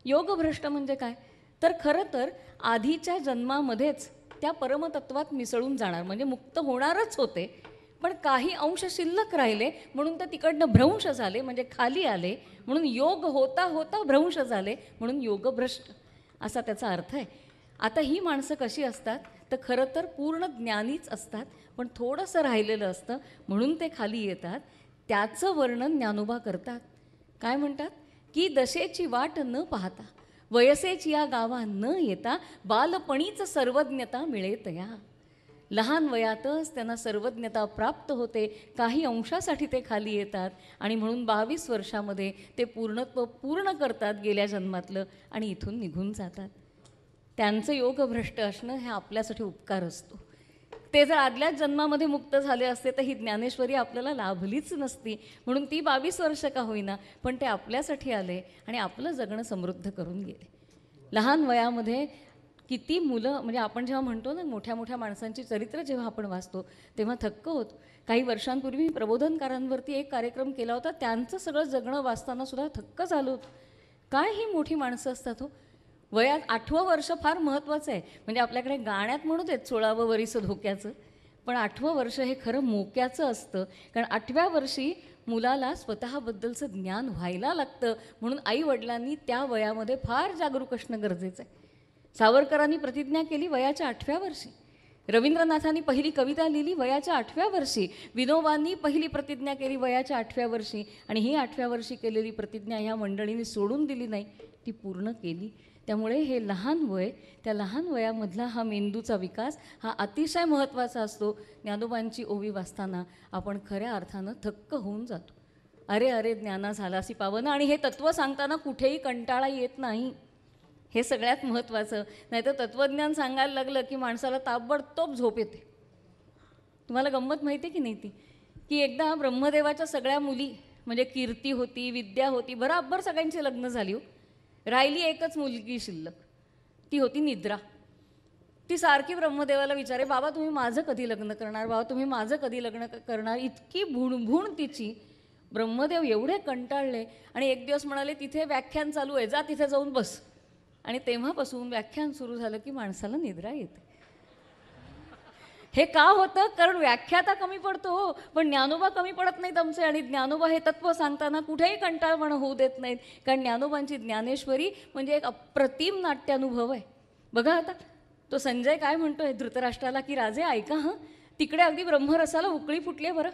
B: योगभ्रष्ट म्हणजे काय, तर खरं तर आधीच्या जन्मामध्येच त्या परमतत्वात मिसळून जाणार, म्हणजे मुक्त होणारच होते, पण काही अंश शिल्लक राहिले म्हणून ते तिकडनं भ्रंश झाले, म्हणजे खाली आले, म्हणून योग होता होता भ्रंश झाले, म्हणून योगभ्रष्ट असा त्याचा अर्थ आहे. आता ही माणसं कशी असतात तर खरं तर पूर्ण ज्ञानीच असतात, पण थोडंसं राहिलेलं असतं म्हणून ते खाली येतात. त्याचं वर्णन ज्ञानोबा करतात. काय म्हणतात की दशेची वाट न पाहता, वयसेची या गावा न येता, बालपणीच सर्वज्ञता मिळे तया. लहान वयातच त्यांना सर्वज्ञता प्राप्त होते, काही अंशासाठी ते खाली येतात आणि म्हणून 22 वर्षामध्ये ते पूर्णत्व पूर्ण करतात गेल्या जन्मातलं आणि इथून निघून जातात. त्यांचं योगभ्रष्ट असणं हे आपल्यासाठी उपकार असतो. ते जर आदल्याच जन्मामध्ये मुक्त झाले असते तर ही ज्ञानेश्वरी आपल्याला लाभलीच नसती. म्हणून ती 22 वर्ष का होईना पण ते आपल्यासाठी आले आणि आपलं जगणं समृद्ध करून गेले. लहान वयामध्ये किती मुलं, म्हणजे आपण जेव्हा म्हणतो ना मोठ्या मोठ्या माणसांची चरित्र जेव्हा आपण वाचतो तेव्हा थक्क होतो. काही वर्षांपूर्वी प्रबोधनकारांवरती एक कार्यक्रम केला होता, त्यांचं सगळं जगणं वाचताना सुद्धा थक्क झालो होतो. काय ही मोठी माणसं असतात हो. वयात 8वं वर्ष फार महत्त्वाचं आहे. म्हणजे आपल्याकडे गाण्यात म्हणू देत 16वं वरीस धोक्याचं, पण 8वं वर्ष हे खरं मोक्याचं असतं. कारण 8व्या वर्षी मुलाला स्वतःबद्दलचं ज्ञान व्हायला लागतं. म्हणून आईवडिलांनी त्या वयामध्ये फार जागरूक असणं गरजेचं आहे. सावरकरांनी प्रतिज्ञा केली वयाच्या 8व्या वर्षी, रवींद्रनाथांनी पहिली कविता लिहिली वयाच्या 8व्या वर्षी, विनोबांनी पहिली प्रतिज्ञा केली वयाच्या 8व्या वर्षी, आणि ही 8व्या वर्षी केलेली प्रतिज्ञा ह्या मंडळींनी सोडून दिली नाही, ती पूर्ण केली. त्यामुळे हे लहान वय, त्या लहान वयामधला हा मेंदूचा विकास हा अतिशय महत्त्वाचा असतो. ज्ञानोबांची ओवी वाचताना आपण खऱ्या अर्थानं थक्क होऊन जातो. अरे अरे ज्ञाना झालासी पावन. आणि हे तत्त्व सांगताना कुठेही कंटाळा येत नाही, हे सगळ्यात महत्त्वाचं. नाहीतर तत्त्वज्ञान सांगायला लागलं की माणसाला ताबडतोब झोप येते. तुम्हाला गंमत माहिती आहे की नाही ती, की एकदा ब्रह्मदेवाच्या सगळ्या मुली, म्हणजे कीर्ती होती, विद्या होती, बराबर सगळ्यांची लग्न झाली हो. राहिली एकच मुलगी शिल्लक, ती होती निद्रा. ती सारखी ब्रह्मदेवाला विचारे, बाबा तुम्ही माझं कधी लग्न करणार, बाबा तुम्ही माझं कधी लग्न करणार, इतकी भुणभुण तिची. ब्रह्मदेव एवढे कंटाळले आणि एक दिवस म्हणाले तिथे व्याख्यान चालू आहे, जा तिथे जाऊन बस. आणि तेव्हापासून व्याख्यान सुरू झालं की माणसाला निद्रा येते. हे का होतं, कारण व्याख्याता कमी पडतो हो, पण ज्ञानोबा कमी पडत नाहीत आमचे. आणि ज्ञानोबा हे तत्त्व सांगताना कुठेही कंटाळवाणं होऊ देत नाहीत, कारण ज्ञानोबांची ज्ञानेश्वरी म्हणजे एक अप्रतिम नाट्यानुभव आहे. बघा आता तो संजय काय म्हणतोय धृतराष्ट्राला की राजे ऐका हं, तिकडे अगदी ब्रह्मरसाला उकळी फुटली आहे बरं.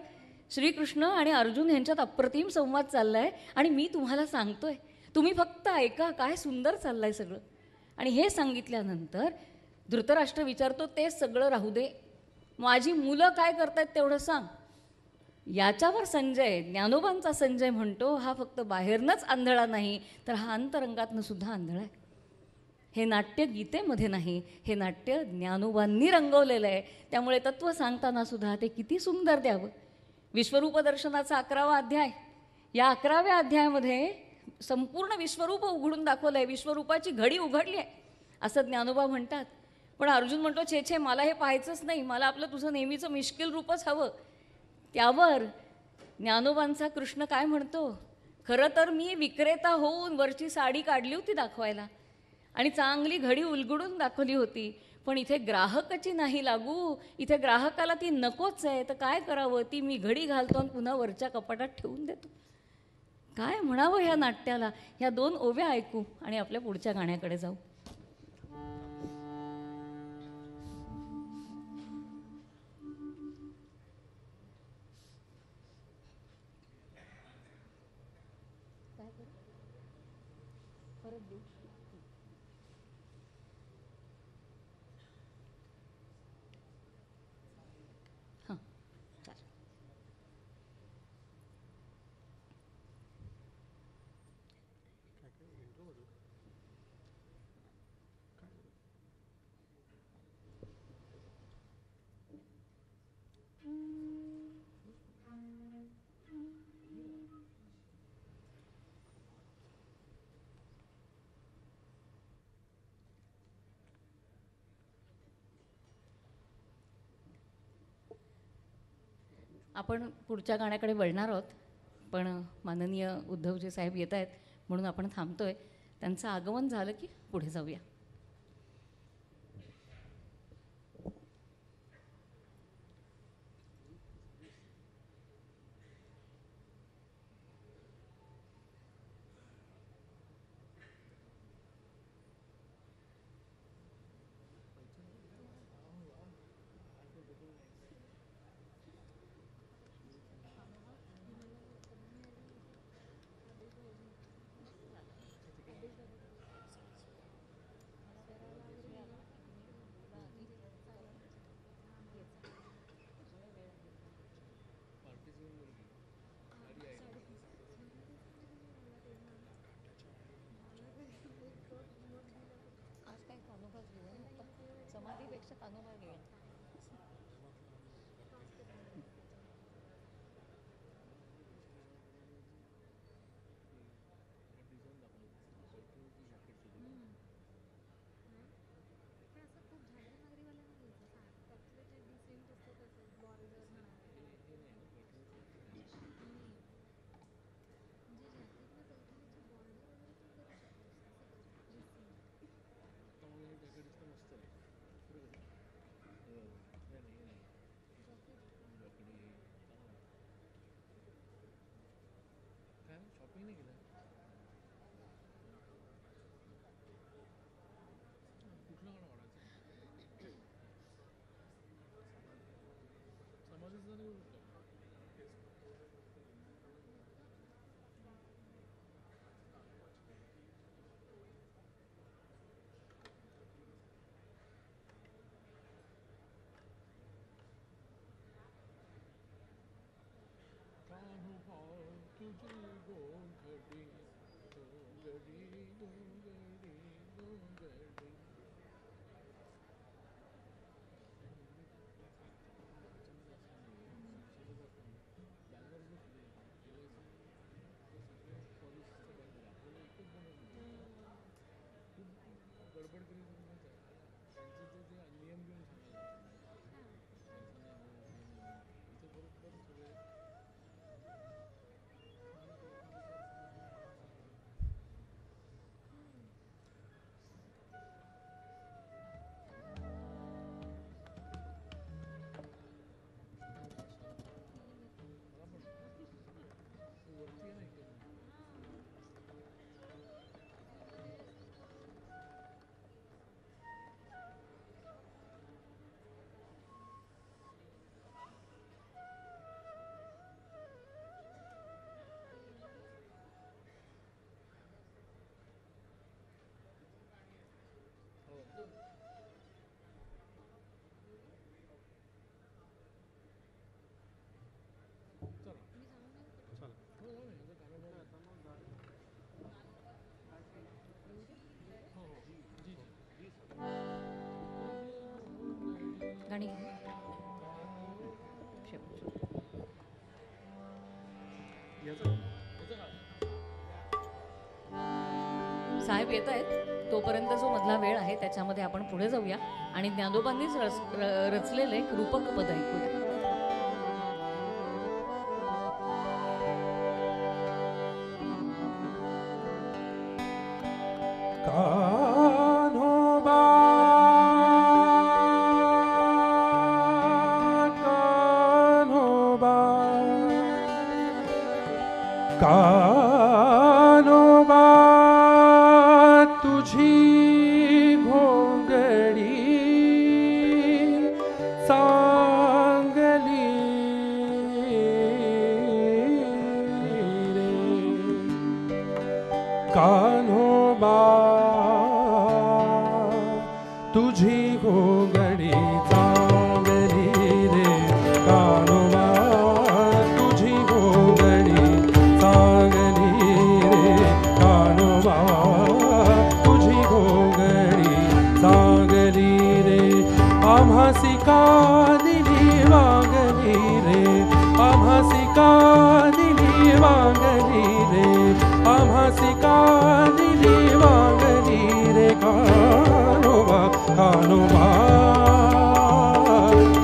B: श्रीकृष्ण आणि अर्जुन यांच्यात अप्रतिम संवाद चालला आहे आणि मी तुम्हाला सांगतोय, तुम्ही फक्त ऐका, काय सुंदर चाललंय सगळं. आणि हे सांगितल्यानंतर धृतराष्ट्र विचारतो, ते सगळं राहू दे, माझी मुलं काय करतायत तेवढं सांग. याच्यावर संजय, ज्ञानोबांचा संजय म्हणतो, हा फक्त बाहेरनंच आंधळा नाही तर हा अंतरंगातनं सुद्धा आंधळा आहे. हे नाट्य गीतेमध्ये नाही, हे नाट्य ज्ञानोबांनी रंगवलेलं आहे. त्यामुळे तत्त्व सांगताना सुद्धा ते किती सुंदर द्यावं. विश्वरूप दर्शनाचा 11वा अध्याय, या 11व्या अध्यायामध्ये संपूर्ण विश्वरूप उघडून दाखवलं आहे, विश्वरूपाची घडी उघडली आहे असं ज्ञानोबा म्हणतात. पण अर्जुन म्हणतो, छे छे मला हे पाहायचंच नाही, मला आपलं तुझं नेहमीचं मिश्किल रूपच हवं. त्यावर ज्ञानोबांचा कृष्ण काय म्हणतो, खरं तर मी विक्रेता होऊन वरची साडी काढली होती दाखवायला आणि चांगली घडी उलगडून दाखवली होती, पण इथे ग्राहकाची नाही लागू, इथे ग्राहकाला ती नकोच आहे. तर काय करावं, ती मी घडी घालतो आणि पुन्हा वरच्या कपाटात ठेवून देतो. काय म्हणावं ह्या नाट्याला. ह्या 2 ओव्या ऐकू आणि आपल्या पुढच्या गाण्याकडे जाऊ. हां, चालेल. आपण पुढच्या गाण्याकडे वळणार आहोत, पण माननीय उद्धवजी साहेब येत आहेत म्हणून आपण थांबतोय. त्यांचं आगमन झालं की पुढे जाऊया. आज काय कानोबा घेऊया, समाधीपेक्षा कानोबा घेऊया. गाणी साहेब येत आहेत. तोपर्यंत जो मधला वेळ आहे त्याच्यामध्ये आपण पुढे जाऊया आणि ज्ञानोबांनीच रचलेलं एक रूपक पद ऐकूया.
A: कान्होबा कानोबा तुझी घोंगडी सांगली रे कान्होबा तुझी घोंगडी सांगली रे कान्होबा तुझी घोंगडी सांगली रे कान्होबा तुझी घोंगडी सांगली रे आम्हासी का दिली वागली रे आम्हासी का दिली वागली रे आम्हासी का दिली वागली रे कान्होबा कान्होबा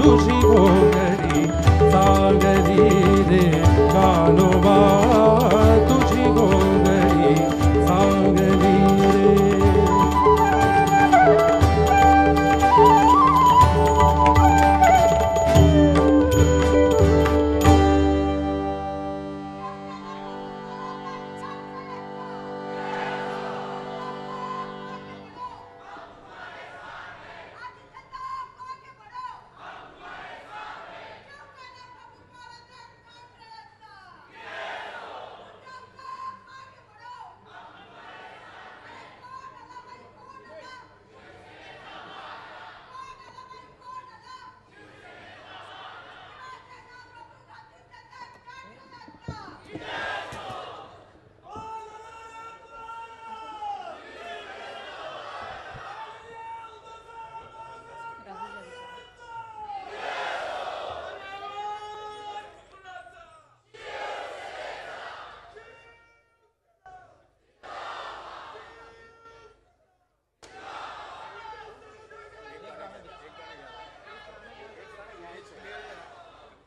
A: तुझी घोंगडी सांगली रे कान्होबा तुझी घोंगडी सांगली रे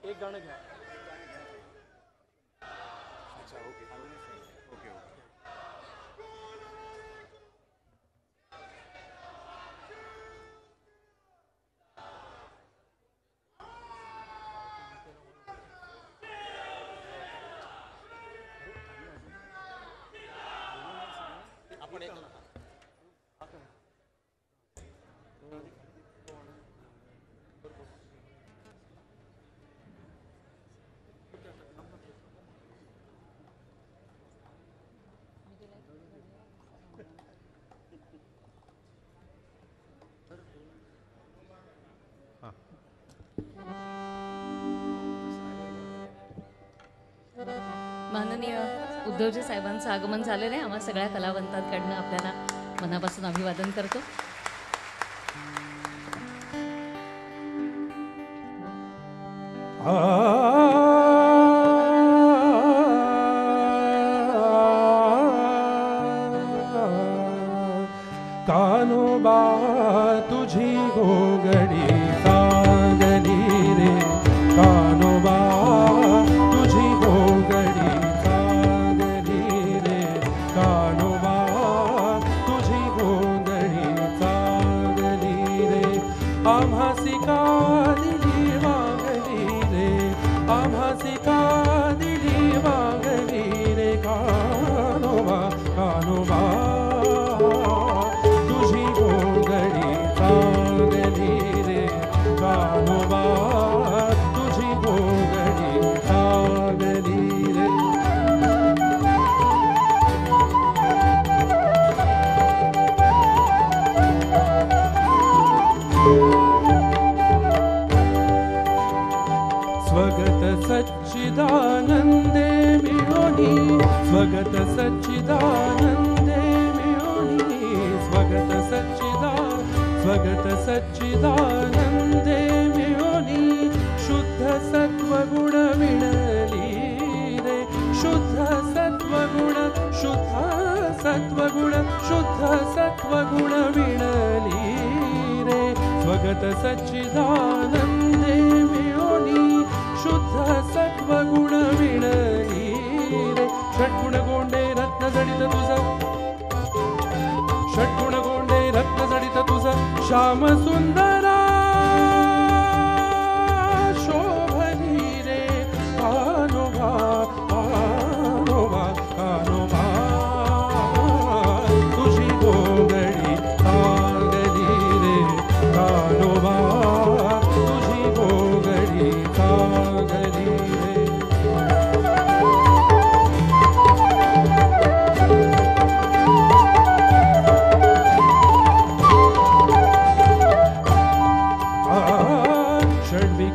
D: एक गाणं घ्या. आपण एक
B: माननीय उद्धवजी साहेबांचं आगमन झालेलं आहे. आम्हा सगळ्या कलावंतांकडनं आपल्याला मनापासून अभिवादन करतो.
A: कान्होबा तुझी घोंगडी सांगली रे कान्होबा तुझी घोंगडी सांगली रे कान्होबा तुझी घोंगडी सांगली रे आम्हासी का दिली वागली रे आम्हासी का दिली वागली रे कान्होबा कान्होबा तुझी घोंगडी सांगली रे कान्होबा तुझी घोंगडी सांगली रे स्वगत सच्चिदानंदे मिळोनी स्वगत सच्चिदानंदे मिळोनी स्वगत सच्चिदानंदे मिळोनी शुद्ध सत्वगुण विणली रे शुद्ध सत्वगुण विणली रे स्वगत सच्चिदानंदे मिळोनी शुद्ध सत्वगुण विणली रे षट्गुण गोंडे रत्न जडित तुझं षट्गुण गोंडे रत्न जडित तुझं श्याम सुंदरा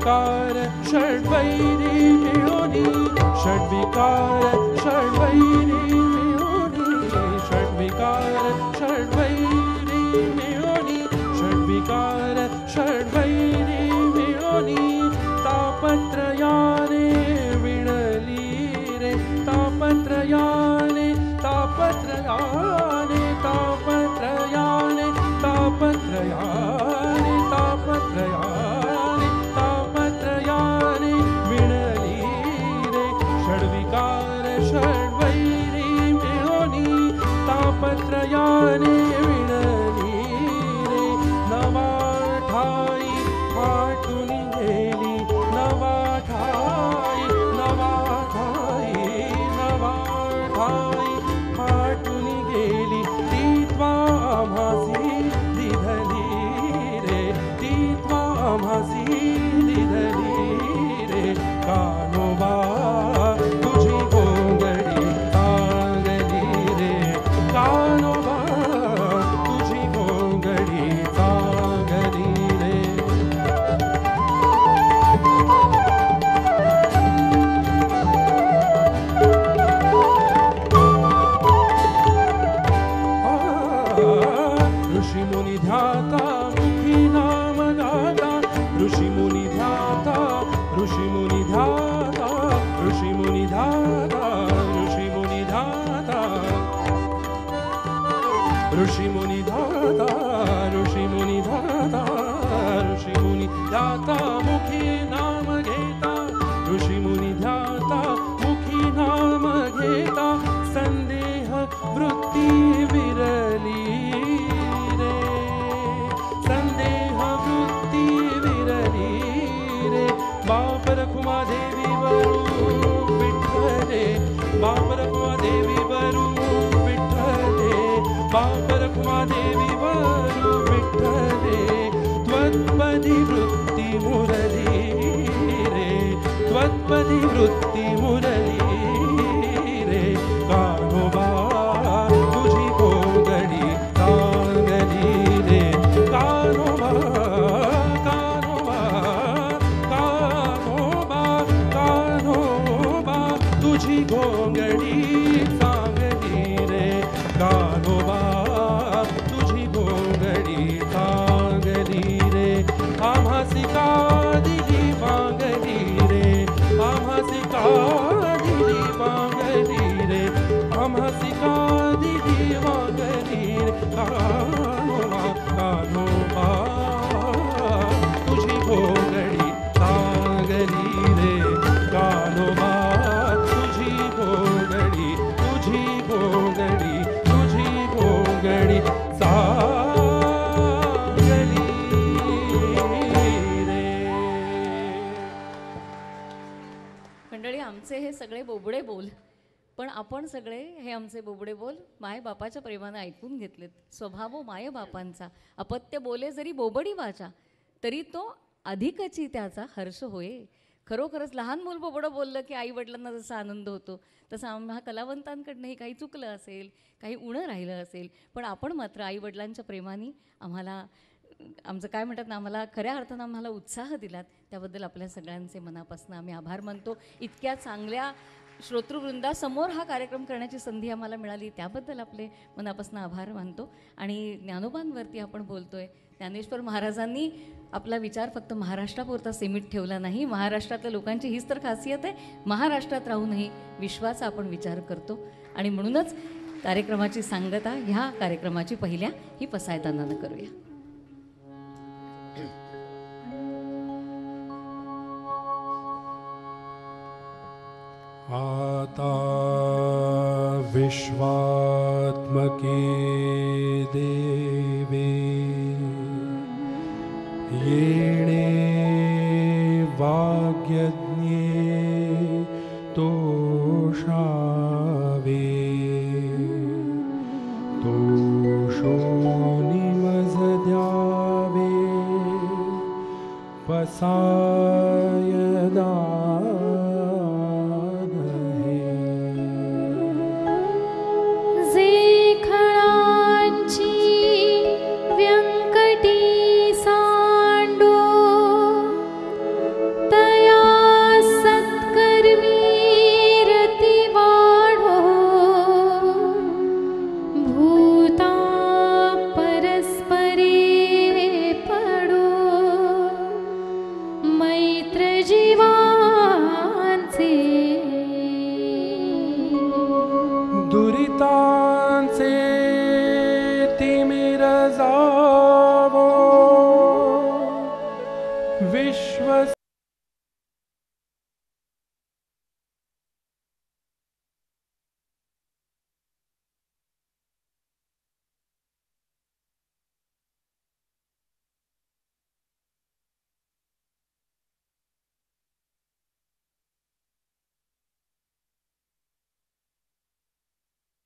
A: षड्विकार षड्वैरी मिळोनी षड्विकार षड्वैरी मिळोनी षड्विकार षड्वैरी मिळोनी षड्विकार षड्वैरी मिळोनी तापत्रयाने विणली रे तापत्रयाने तापत्रयाने तापत्रयाने तापत्रयाने तापत्रयाने तापत्रयाने विणली रे षड्विकार षड्वैरी मिळोनी तापत्रयाने विणली रे नवा ठाई फाटून गेली नवा ठाई नवा ठाई नवा ठाई फाटून गेली ती त्वामासी दिधली रे ती त्वामासी दिधली रे कानोबा तुझी गोंगडी चांगली रे कानोबा तुझी गोंगडी चांगली रे ऋषी मुनी ध्याता मुखी नाम गाता ऋषी मुनी ध्याता ऋषी मुनी ध्याता ऋषी मुनी ध्याता ऋषी मुनी ध्याता ऋषी मुनी ध्याता ऋषी मुनी ध्याता ऋषी मुनी ध्याता मुखी नाम घेता ऋषी मुनी ध्याता मुखी नाम घेता संदेह वृत्ती विरली रे संदेह वृत्ती विरली रे बाप रखुमा देवी वरू विठ्ठले बाप रखुमा देवी वरू विठ्ठले बाप रखुमा देवी वरू विठ्ठले त्वत्पदी वृत्ती मुरली रे त्वत्पदी वृत्ती मुरली रे कानोबा तुझी गोंगडी चांगली रे कानोबा कानोबा कानोबा कानोबा तुझी गोंगडी चांगली रे कानोबा तुझी गोंगडी चांगली रे आम्हासी का दिली बांगली रे आम्हासी का दिली बांगली रे आम्हासी का दिली बांगली रे कानोबा कानोबा तुझी गोंगडी चांगली रे कानोबा तुझी गोंगडी तुझी गोंगडी तुझी गोंगडी चांगली रे.
B: मंडळी आमचे हे सगळे बोबडे बोल पण आपण सगळे हे आमचे बोबडे बोल माय बापाच्या प्रेमाने ऐकून घेतलेत. स्वभाव माय बापांचा अपत्य बोले जरी बोबडी वाचा तरी तो अधिकची त्याचा हर्ष होय. खरोखरच लहान मूल बोबडं बोललं की आई वडिलांना जसा आनंद होतो तसं आम्हा कलावंतांकडनंही काही चुकलं असेल काही उणं राहिलं असेल पण आपण मात्र आई वडिलांच्या प्रेमाने आम्हाला आमचं काय म्हणतात ना आम्हाला खऱ्या अर्थानं आम्हाला उत्साह दिलात त्याबद्दल आपल्या सगळ्यांचे मनापासून आम्ही आभार मानतो. इतक्या चांगल्या श्रोतृवृंदासमोर हा कार्यक्रम करण्याची संधी आम्हाला मिळाली त्याबद्दल आपले मनापासून आभार मानतो. आणि ज्ञानोबांवरती आपण बोलतोय ज्ञानेश्वर महाराजांनी आपला विचार फक्त महाराष्ट्रापुरता सीमित ठेवला नाही. महाराष्ट्रातल्या लोकांची हीच तर खासियत आहे महाराष्ट्रात राहूनही विश्वाचा आपण विचार करतो आणि म्हणूनच कार्यक्रमाची सांगता ह्या कार्यक्रमाची पहिल्या ही पसायदानानं करूया.
A: आता विश्वात्मके देवे येणे वाग्यज्ञे तोषावे तोषोनि मज द्यावे पसायदा